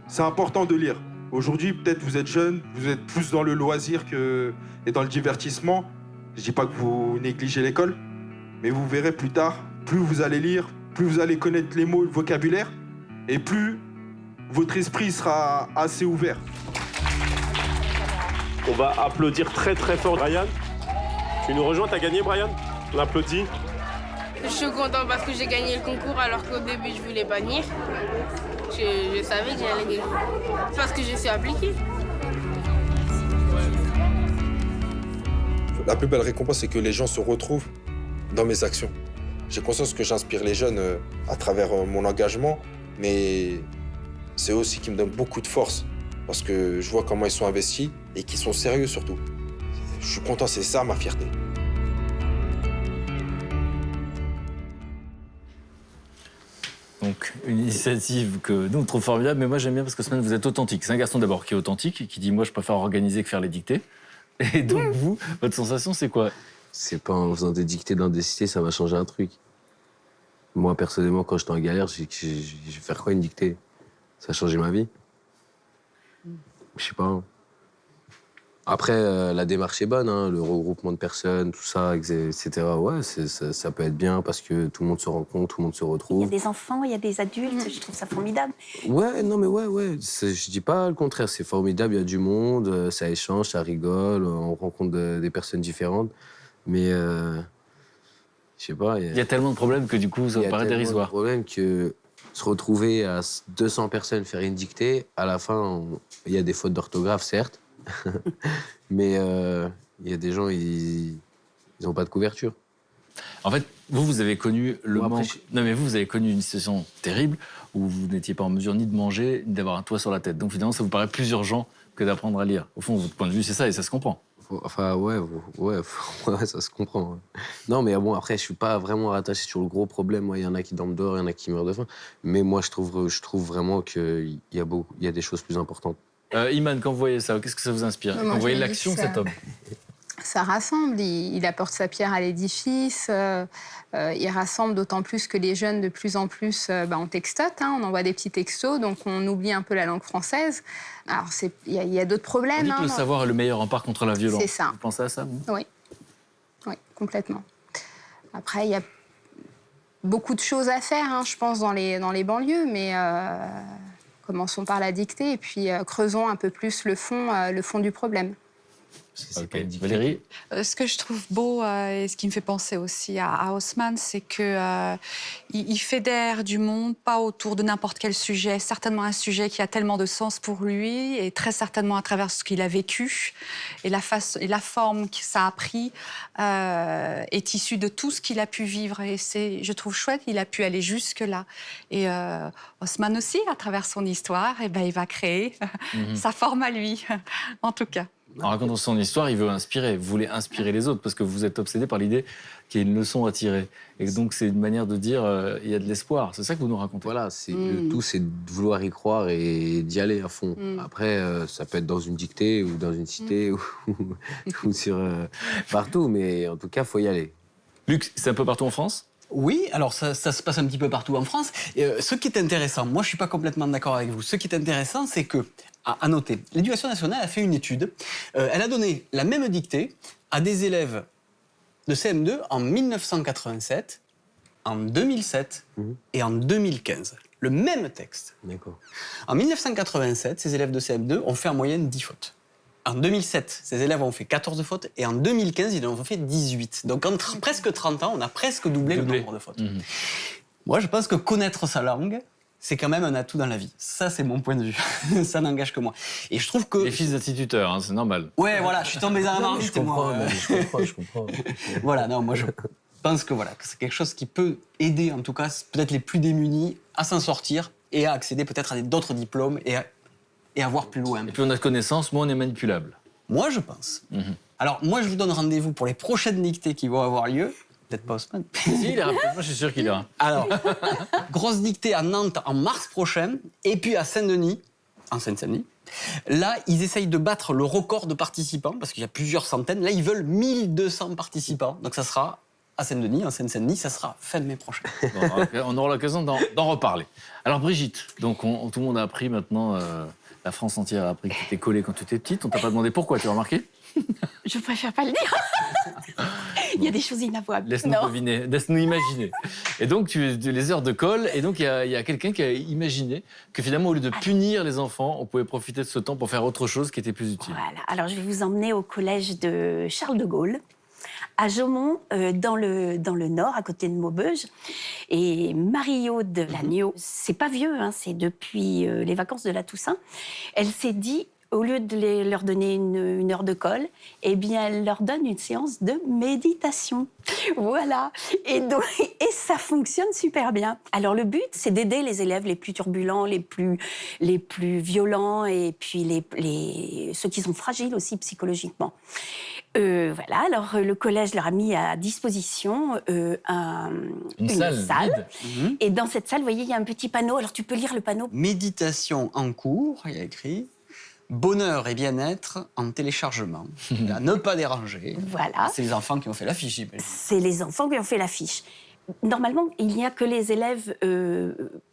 c'est important de lire. Aujourd'hui, peut-être vous êtes jeunes, vous êtes plus dans le loisir et dans le divertissement. Je dis pas que vous négligez l'école, mais vous verrez plus tard, plus vous allez lire, plus vous allez connaître les mots, le vocabulaire, et plus votre esprit sera assez ouvert. On va applaudir très très fort Brian. Tu nous rejoins, t'as gagné Brian? On applaudit. Je suis content parce que j'ai gagné le concours alors qu'au début je voulais pas venir. Je savais que j'allais gagner. Parce que je suis appliquée. La plus belle récompense, c'est que les gens se retrouvent dans mes actions. J'ai conscience que j'inspire les jeunes à travers mon engagement, mais c'est eux aussi qui me donnent beaucoup de force parce que je vois comment ils sont investis et qu'ils sont sérieux surtout. Je suis content, c'est ça ma fierté. Donc, une initiative que nous, on trouve formidable, mais moi, j'aime bien parce que Osman, vous êtes authentique. C'est un garçon d'abord qui est authentique, qui dit « moi, je préfère organiser que faire les dictées ». Et donc, vous, votre sensation, c'est quoi? C'est pas en faisant des dictées dans des cités, ça va changer un truc. Moi, personnellement, quand j'étais en galère, je vais faire quoi une dictée? Ça a changé ma vie. Je sais pas. Après, la démarche est bonne, hein, le regroupement de personnes, tout ça, etc. Ouais, ça peut être bien parce que tout le monde se rencontre, tout le monde se retrouve. Il y a des enfants, il y a des adultes, je trouve ça formidable. Ouais, non mais ouais. Je dis pas le contraire, c'est formidable, il y a du monde, ça échange, ça rigole, on rencontre des personnes différentes. Mais, je sais pas. Il y a tellement de problèmes que du coup, ça paraît dérisoire. Il y a tellement de problèmes que se retrouver à 200 personnes faire une dictée, à la fin, il y a des fautes d'orthographe, certes. Mais il y a des gens, ils n'ont pas de couverture. En fait, vous avez connu le manque... Non, mais vous avez connu une situation terrible où vous n'étiez pas en mesure ni de manger, ni d'avoir un toit sur la tête. Donc finalement, ça vous paraît plus urgent que d'apprendre à lire. Au fond, votre point de vue, c'est ça et ça se comprend. Enfin, ouais, ça se comprend. Ouais. Non, mais bon, après, je suis pas vraiment rattaché sur le gros problème. Il y en a qui dorment dehors, il y en a qui meurent de faim. Mais moi, je trouve vraiment qu'il y a des choses plus importantes. Iman, quand vous voyez ça, qu'est-ce que ça vous inspire? Quand vous voyez l'action de cet homme? Ça rassemble, il apporte sa pierre à l'édifice, il rassemble d'autant plus que les jeunes, de plus en plus, on textote, on envoie des petits textos, donc on oublie un peu la langue française. Alors, il y a d'autres problèmes. On dit que le savoir est le meilleur rempart contre la violence. C'est ça. Vous pensez à ça, vous? Oui, complètement. Après, il y a beaucoup de choses à faire, je pense, dans les banlieues, mais commençons par la dictée et puis creusons un peu plus le fond du problème. Ok. Valérie? Ce que je trouve beau et ce qui me fait penser aussi à Haussmann, c'est que il fédère du monde, pas autour de n'importe quel sujet, certainement un sujet qui a tellement de sens pour lui et très certainement à travers ce qu'il a vécu et la forme que ça a pris est issue de tout ce qu'il a pu vivre et je trouve chouette, il a pu aller jusque là. Et Haussmann aussi, à travers son histoire, il va créer sa forme à lui, en tout cas. En racontant son histoire, il veut inspirer. Vous voulez inspirer les autres parce que vous êtes obsédé par l'idée qu'il y a une leçon à tirer. Et donc, c'est une manière de dire il y a de l'espoir. C'est ça que vous nous racontez. Voilà, le tout, c'est de vouloir y croire et d'y aller à fond. Après, ça peut être dans une dictée ou dans une cité ou sur partout, mais en tout cas, il faut y aller. Luc, c'est un peu partout en France ? Oui, alors ça se passe un petit peu partout en France. Et, ce qui est intéressant, moi je suis pas complètement d'accord avec vous, ce qui est intéressant c'est que, à noter, l'Éducation nationale a fait une étude, elle a donné la même dictée à des élèves de CM2 en 1987, en 2007 et en 2015. Le même texte. D'accord. En 1987, ces élèves de CM2 ont fait en moyenne 10 fautes. En 2007, ces élèves ont fait 14 fautes et en 2015, ils en ont fait 18. Donc en presque 30 ans, on a presque doublé le nombre de fautes. Moi, je pense que connaître sa langue, c'est quand même un atout dans la vie. Ça, c'est mon point de vue. Ça n'engage que moi. Et je trouve que... Les fils d'instituteurs, hein, c'est normal. Ouais, voilà, je suis tombé dans la marmite. Je comprends. Voilà, non, moi, je pense que c'est quelque chose qui peut aider, en tout cas, peut-être les plus démunis, à s'en sortir et à accéder peut-être à d'autres diplômes et à voir plus loin. Et puis on a connaissance, moins on est manipulable. Moi, je pense. Alors, moi, je vous donne rendez-vous pour les prochaines dictées qui vont avoir lieu. Peut-être pas Haussmann. Si, il ira. Moi, je suis sûr qu'il ira. Alors, grosse dictée à Nantes en mars prochain, et puis à Saint-Denis, en Seine-Saint-Denis. Là, ils essayent de battre le record de participants, parce qu'il y a plusieurs centaines. Là, ils veulent 1200 participants. Donc, ça sera à Saint-Denis, en Seine-Saint-Denis, ça sera fin de mai prochain. Bon, on aura l'occasion d'en reparler. Alors, Brigitte, donc tout le monde a appris maintenant... La France entière a appris que tu étais collée quand tu étais petite. On t'a pas demandé pourquoi, tu as remarqué ? Je préfère pas le dire. Il y a des choses inavouables. Laisse-nous deviner, laisse-nous imaginer. Et donc, les heures de colle, et donc il y a quelqu'un qui a imaginé que finalement, au lieu de punir les enfants, on pouvait profiter de ce temps pour faire autre chose qui était plus utile. Voilà. Alors, je vais vous emmener au collège de Charles de Gaulle, à Jaumont, dans le Nord, à côté de Maubeuge. Et Marie-Aude Lagneau, c'est pas vieux, hein, c'est depuis les vacances de la Toussaint, elle s'est dit, au lieu de leur donner une heure de colle, eh bien, elle leur donne une séance de méditation. Voilà. Et ça fonctionne super bien. Alors, le but, c'est d'aider les élèves les plus turbulents, les plus violents, et puis ceux qui sont fragiles aussi psychologiquement. Voilà, alors le collège leur a mis à disposition une salle. Et dans cette salle, vous voyez, il y a un petit panneau. Alors, tu peux lire le panneau. Méditation en cours, il y a écrit. Bonheur et bien-être en téléchargement. À ne pas déranger. Voilà. C'est les enfants qui ont fait l'affiche, j'imagine. C'est les enfants qui ont fait l'affiche. Normalement, il n'y a que les élèves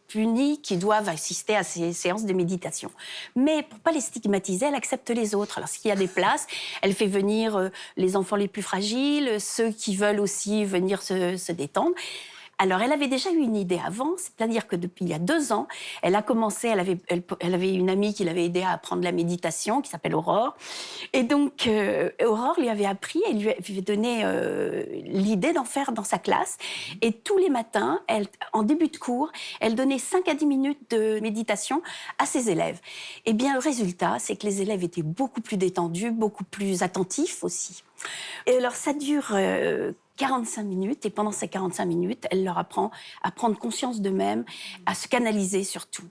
punis qui doivent assister à ces séances de méditation. Mais pour ne pas les stigmatiser, elle accepte les autres. Alors, s'il y a des places, elle fait venir les enfants les plus fragiles, ceux qui veulent aussi venir se détendre. Alors, elle avait déjà eu une idée avant, c'est-à-dire que depuis il y a 2 ans, elle a commencé, elle avait une amie qui l'avait aidée à apprendre la méditation, qui s'appelle Aurore. Et donc, Aurore lui avait appris, elle lui avait donné l'idée d'en faire dans sa classe. Et tous les matins, en début de cours, elle donnait 5 à 10 minutes de méditation à ses élèves. Et bien, le résultat, c'est que les élèves étaient beaucoup plus détendus, beaucoup plus attentifs aussi. Et alors, ça dure 45 minutes, et pendant ces 45 minutes, elle leur apprend à prendre conscience d'eux-mêmes, à se canaliser surtout.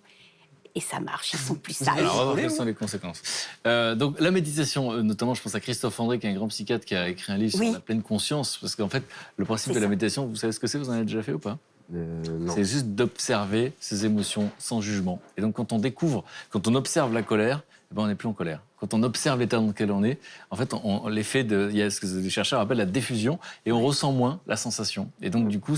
Et ça marche, ils sont plus sages. Alors, on va voir quelles sont les conséquences. Donc, la méditation, notamment, je pense à Christophe André, qui est un grand psychiatre qui a écrit un livre sur la pleine conscience, parce qu'en fait, le principe de la méditation, vous savez ce que c'est ? Vous en avez déjà fait ou pas ? Non. C'est juste d'observer ses émotions sans jugement. Et donc, quand on observe la colère, eh ben, on n'est plus en colère. Quand on observe l'état dans lequel on est, en fait, il y a ce que les chercheurs appellent la diffusion, et on ressent moins la sensation. Et donc, du coup,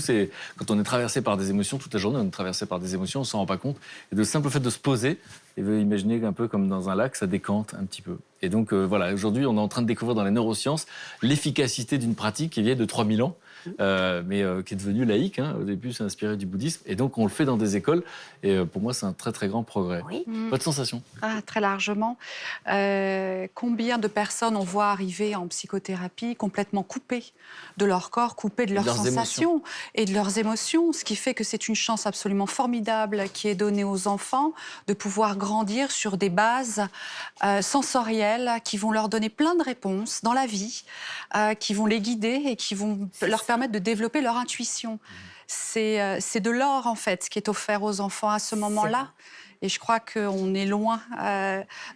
quand on est traversé par des émotions toute la journée, on est traversé par des émotions, on s'en rend pas compte. Et le simple fait de se poser, et imaginer un peu comme dans un lac, ça décante un petit peu. Et donc, voilà, aujourd'hui, on est en train de découvrir dans les neurosciences l'efficacité d'une pratique qui vient de 3000 ans, mais qui est devenu laïque. Hein. Au début, c'est inspiré du bouddhisme. Et donc, on le fait dans des écoles. Et pour moi, c'est un très, très grand progrès. Votre sensation? Très largement. Combien de personnes on voit arriver en psychothérapie complètement coupées de leur corps, coupées de leurs sensations et de leurs émotions, ce qui fait que c'est une chance absolument formidable qui est donnée aux enfants de pouvoir grandir sur des bases sensorielles qui vont leur donner plein de réponses dans la vie, qui vont les guider et qui vont leur permettre de développer leur intuition. C'est de l'or, en fait, qui est offert aux enfants à ce moment-là. Et je crois qu'on est loin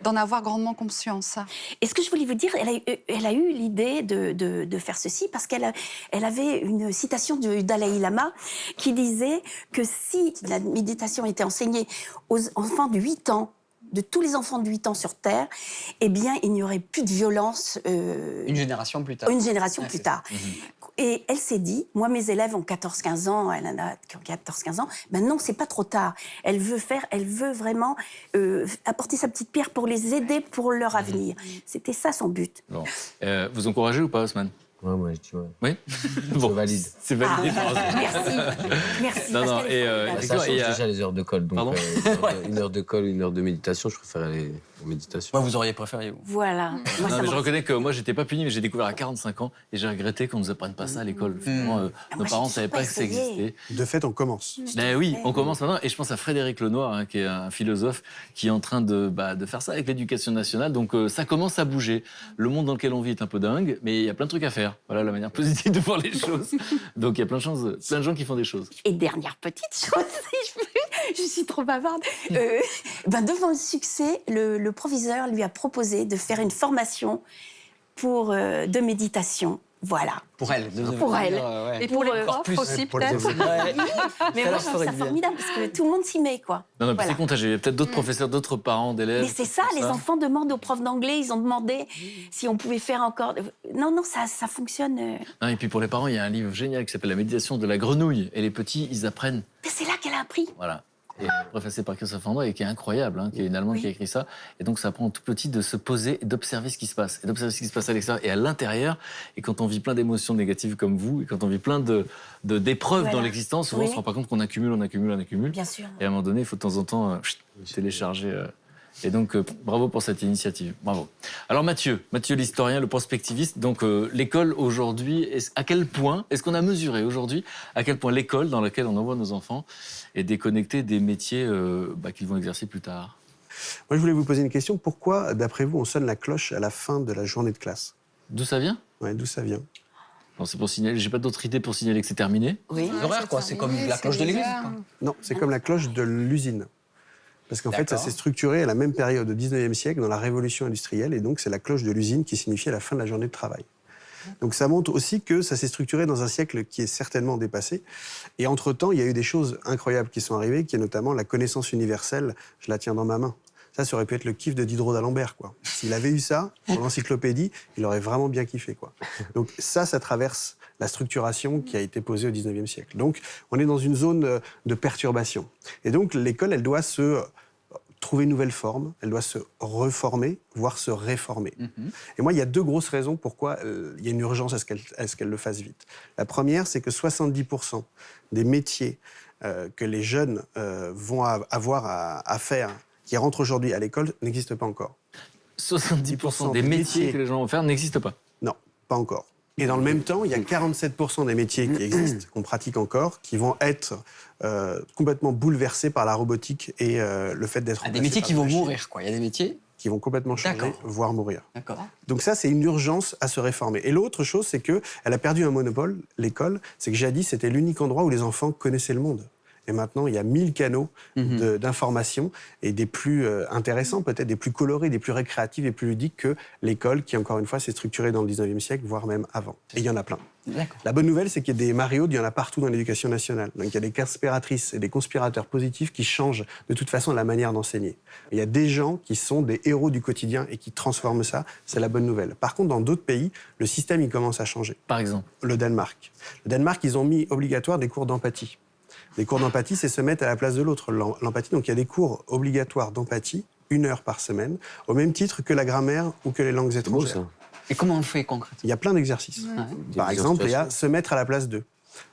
d'en avoir grandement conscience. Et ce que je voulais vous dire, elle a eu l'idée de faire ceci parce qu'elle avait une citation du Dalai Lama qui disait que si la méditation était enseignée aux enfants de 8 ans, de tous les enfants de 8 ans sur Terre, eh bien, il n'y aurait plus de violence. Une génération plus tard. Une génération plus tard. Et elle s'est dit, moi, mes élèves ont 14-15 ans, elle en a 14-15 ans, ben non, c'est pas trop tard. Elle veut vraiment apporter sa petite pierre pour les aider pour leur avenir. C'était ça son but. Bon. Vous encouragez ou pas, Haussmann? Ouais, moi, je dis ouais. Oui. Bon, je valide. C'est validé. Merci. Non, non, ça change déjà les heures de colle. Donc, une heure de colle, une heure de méditation, je préfère aller en méditation. Moi, vous auriez préféré, vous? Voilà. Non, mais je reconnais que moi, j'étais pas puni, mais j'ai découvert à 45 ans et j'ai regretté qu'on nous apprenne pas ça à l'école. Finalement, nos parents ne savaient pas que ça existait. De fait, on commence. Ben oui, on commence maintenant. Et je pense à Frédéric Lenoir, hein, qui est un philosophe, qui est en train de faire ça avec l'éducation nationale. Donc, ça commence à bouger. Le monde dans lequel on vit est un peu dingue, mais il y a plein de trucs à faire. Voilà la manière positive de voir les choses. Donc, il y a plein de gens qui font des choses. Et dernière petite chose, si je peux, je suis trop bavarde. Devant le succès, le proviseur lui a proposé de faire une formation de méditation. Voilà. Pour elle. Pour elle. Et pour les profs aussi, peut-être. Mais moi, je trouve ça formidable parce que tout le monde s'y met, quoi. Non, Voilà. c'est contagieux. Il y a peut-être d'autres professeurs, d'autres parents, d'élèves. Mais c'est ça, les enfants demandent aux profs d'anglais, ils ont demandé si on pouvait faire encore... Non, ça fonctionne. Non, et puis pour les parents, il y a un livre génial qui s'appelle La méditation de la grenouille. Et les petits, ils apprennent. Mais c'est là qu'elle a appris. Voilà. Et préfacé par Christophe André, et qui est incroyable, hein, qui est une Allemande qui a écrit ça. Et donc, ça apprend tout petit de se poser et d'observer ce qui se passe. Et d'observer ce qui se passe à l'extérieur et à l'intérieur. Et quand on vit plein d'émotions négatives comme vous, et quand on vit plein d'épreuves dans l'existence, souvent, on se rend pas compte qu'on accumule. Bien sûr. Et à un moment donné, il faut de temps en temps télécharger. Et donc, bravo pour cette initiative. Bravo. Alors, Mathieu l'historien, le prospectiviste. Donc, l'école aujourd'hui, à quel point, est-ce qu'on a mesuré aujourd'hui à quel point l'école dans laquelle on envoie nos enfants est déconnectée des métiers qu'ils vont exercer plus tard? Moi, je voulais vous poser une question. Pourquoi, d'après vous, on sonne la cloche à la fin de la journée de classe? D'où ça vient? Ouais, d'où ça vient? Non, c'est pour signaler. J'ai pas d'autre idée pour signaler que c'est terminé. Oui. L'horaire, quoi. C'est comme la cloche de l'église. Non, c'est comme la cloche de l'usine. Parce qu'en fait, ça s'est structuré à la même période au 19e siècle, dans la révolution industrielle, et donc c'est la cloche de l'usine qui signifiait la fin de la journée de travail. Donc ça montre aussi que ça s'est structuré dans un siècle qui est certainement dépassé. Et entre-temps, il y a eu des choses incroyables qui sont arrivées, qui est notamment la connaissance universelle, je la tiens dans ma main. Ça aurait pu être le kiff de Diderot d'Alembert, quoi. S'il avait eu ça, dans l'encyclopédie, il aurait vraiment bien kiffé, quoi. Donc ça traverse la structuration qui a été posée au 19e siècle. Donc on est dans une zone de perturbation. Et donc l'école, elle doit se trouver une nouvelle forme, elle doit se reformer, voire se réformer. Et moi, il y a deux grosses raisons pourquoi il y a une urgence à ce qu'elle le fasse vite. La première, c'est que 70% des métiers que les jeunes vont avoir à faire, qui rentrent aujourd'hui à l'école, n'existent pas encore. 70% des métiers que les gens vont faire n'existent pas? Non, pas encore. Et dans le même temps, il y a 47% des métiers qui existent, qu'on pratique encore, qui vont être complètement bouleversés par la robotique et le fait d'être... Des métiers qui vont mourir, quoi. Il y a des métiers qui vont complètement changer, voire mourir. D'accord. Donc ça, c'est une urgence à se réformer. Et l'autre chose, c'est qu'elle a perdu un monopole, l'école. C'est que jadis, c'était l'unique endroit où les enfants connaissaient le monde. Et maintenant, il y a 1000 canaux d'information, et des plus intéressants, peut-être des plus colorés, des plus récréatifs et plus ludiques que l'école, qui, encore une fois, s'est structurée dans le 19e siècle, voire même avant. Et il y en a plein. La bonne nouvelle, c'est qu'il y a des mariodes, il y en a partout dans l'éducation nationale. Donc il y a des conspiratrices et des conspirateurs positifs qui changent de toute façon la manière d'enseigner. Il y a des gens qui sont des héros du quotidien et qui transforment ça, c'est la bonne nouvelle. Par contre, dans d'autres pays, le système, il commence à changer. Par exemple? Le Danemark. Le Danemark, ils ont mis obligatoire des cours d'empathie. Les cours d'empathie, c'est se mettre à la place de l'autre, l'empathie. Donc il y a des cours obligatoires d'empathie, 1 heure par semaine, au même titre que la grammaire ou que les langues étrangères. Et comment on le fait concrètement? Il y a plein d'exercices. Ouais. Par exemple, il y a se mettre à la place d'eux.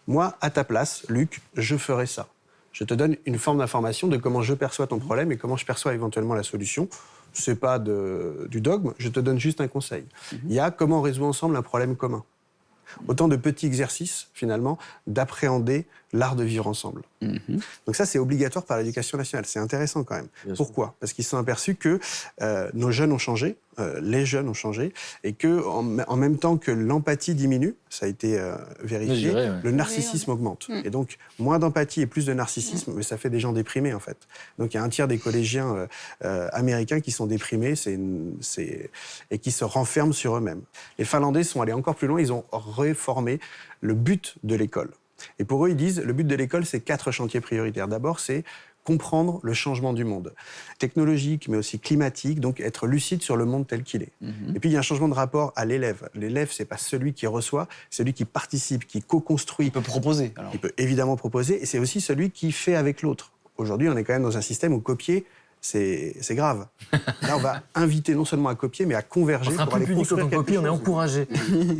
Moi, à ta place, Luc, je ferai ça. Je te donne une forme d'information de comment je perçois ton problème et comment je perçois éventuellement la solution. Ce n'est pas du dogme, je te donne juste un conseil. Il y a comment on résout ensemble un problème commun. Autant de petits exercices, finalement, d'appréhender l'art de vivre ensemble. Donc ça, c'est obligatoire par l'éducation nationale. C'est intéressant quand même. Pourquoi ? Parce qu'ils se sont aperçus que nos jeunes ont changé, les jeunes ont changé, et qu'en même temps que l'empathie diminue, ça a été vérifié, le narcissisme augmente. Et donc, moins d'empathie et plus de narcissisme, mais ça fait des gens déprimés, en fait. Donc, il y a un tiers des collégiens américains qui sont déprimés et qui se renferment sur eux-mêmes. Les Finlandais sont allés encore plus loin, ils ont réformé le but de l'école. Et pour eux, ils disent, le but de l'école, c'est 4 chantiers prioritaires. D'abord, c'est comprendre le changement du monde, technologique, mais aussi climatique, donc être lucide sur le monde tel qu'il est. Et puis, il y a un changement de rapport à l'élève. L'élève, c'est pas celui qui reçoit, c'est celui qui participe, qui co-construit. Il peut proposer, alors. Il peut évidemment proposer, et c'est aussi celui qui fait avec l'autre. Aujourd'hui, on est quand même dans un système où copier, c'est grave. Là, on va inviter non seulement à copier, mais à converger. On sera pour plus aller pudique quand on construire copie, quelque on est chose. encouragé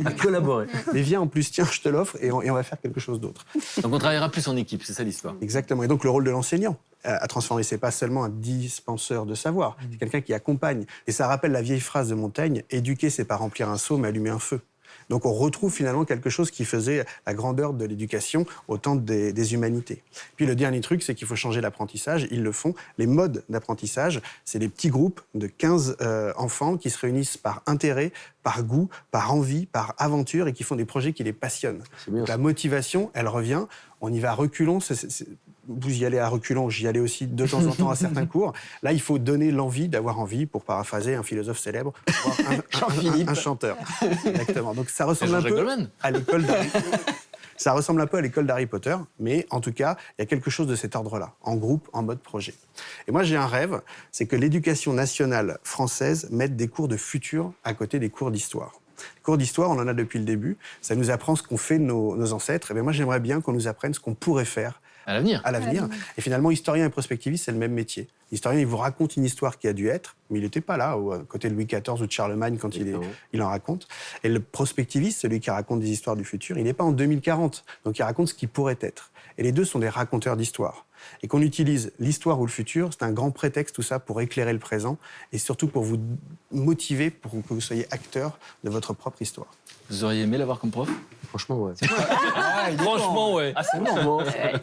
à collaborer. Mais viens, en plus, tiens, je te l'offre, et on va faire quelque chose d'autre. Donc on travaillera plus en équipe, c'est ça l'histoire. Exactement. Et donc le rôle de l'enseignant à transformer, c'est pas seulement un dispenseur de savoir, c'est quelqu'un qui accompagne. Et ça rappelle la vieille phrase de Montaigne, éduquer, c'est pas remplir un seau, mais allumer un feu. Donc on retrouve finalement quelque chose qui faisait la grandeur de l'éducation au temps des humanités. Puis le dernier truc, c'est qu'il faut changer l'apprentissage. Ils le font. Les modes d'apprentissage, c'est des petits groupes de 15 enfants qui se réunissent par intérêt, par goût, par envie, par aventure et qui font des projets qui les passionnent. Donc, la motivation, elle revient. On y va à reculons. Vous y allez à reculons, j'y allais aussi de temps en temps à certains cours. Là, il faut donner l'envie d'avoir envie, pour paraphraser un philosophe célèbre, un chanteur. Exactement. Donc ça ressemble un peu à l'école Ça ressemble un peu à l'école d'Harry Potter, mais en tout cas, il y a quelque chose de cet ordre-là, en groupe, en mode projet. Et moi, j'ai un rêve, c'est que l'éducation nationale française mette des cours de futur à côté des cours d'histoire. Les cours d'histoire, on en a depuis le début. Ça nous apprend ce qu'ont fait nos ancêtres. Et bien moi, j'aimerais bien qu'on nous apprenne ce qu'on pourrait faire à l'avenir. Et finalement, historien et prospectiviste, c'est le même métier. L'historien, il vous raconte une histoire qui a dû être, mais il n'était pas là, à côté de Louis XIV ou de Charlemagne quand il en raconte. Et le prospectiviste, celui qui raconte des histoires du futur, il n'est pas en 2040, donc il raconte ce qui pourrait être. Et les deux sont des raconteurs d'histoire. Et qu'on utilise l'histoire ou le futur, c'est un grand prétexte, tout ça, pour éclairer le présent et surtout pour vous motiver, pour que vous soyez acteur de votre propre histoire. Vous auriez aimé l'avoir comme prof ? Franchement, ouais. Franchement, ouais. Ah, c'est bon.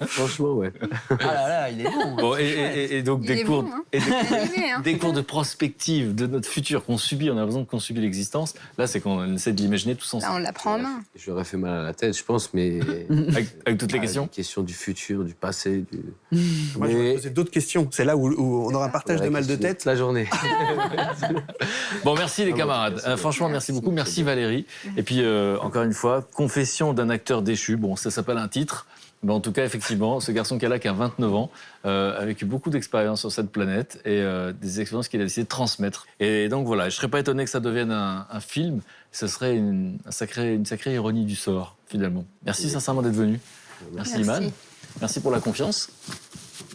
Franchement, ouais. Ah là là, il est bon. Bon, et donc Il des est cours, bon, hein. et des, Animé, hein. des cours de prospective de notre futur qu'on subit, on a l'impression qu'on subit l'existence. Là, c'est qu'on essaie de l'imaginer tous ensemble. Là, on la prend en main. J'aurais fait mal à la tête, je pense, mais... Avec toutes les questions. Les questions du futur, du passé, Moi, je vais poser d'autres questions. C'est là où on aura un partage de mal de tête. La journée. Bon, merci les camarades. Franchement, merci beaucoup. Merci Valérie. Et puis, encore une fois, confession d'un acteur déchu. Bon, ça s'appelle un titre. Mais en tout cas, effectivement, ce garçon qui a 29 ans, avec beaucoup d'expérience sur cette planète et des expériences qu'il a décidé de transmettre. Et donc voilà, je ne serais pas étonné que ça devienne un film. Ce serait une sacrée ironie du sort, finalement. Merci sincèrement d'être venu. Merci Iman. Merci pour la confiance.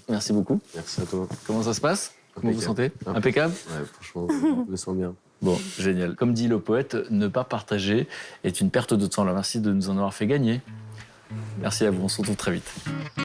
Merci beaucoup. Merci à toi. Comment ça se passe ? Comment vous vous sentez ? Impeccable. Impeccable ? Ouais, franchement, je me sens bien. Bon, génial. Comme dit le poète, ne pas partager est une perte de temps. Alors merci de nous en avoir fait gagner. Merci à vous, on se retrouve très vite.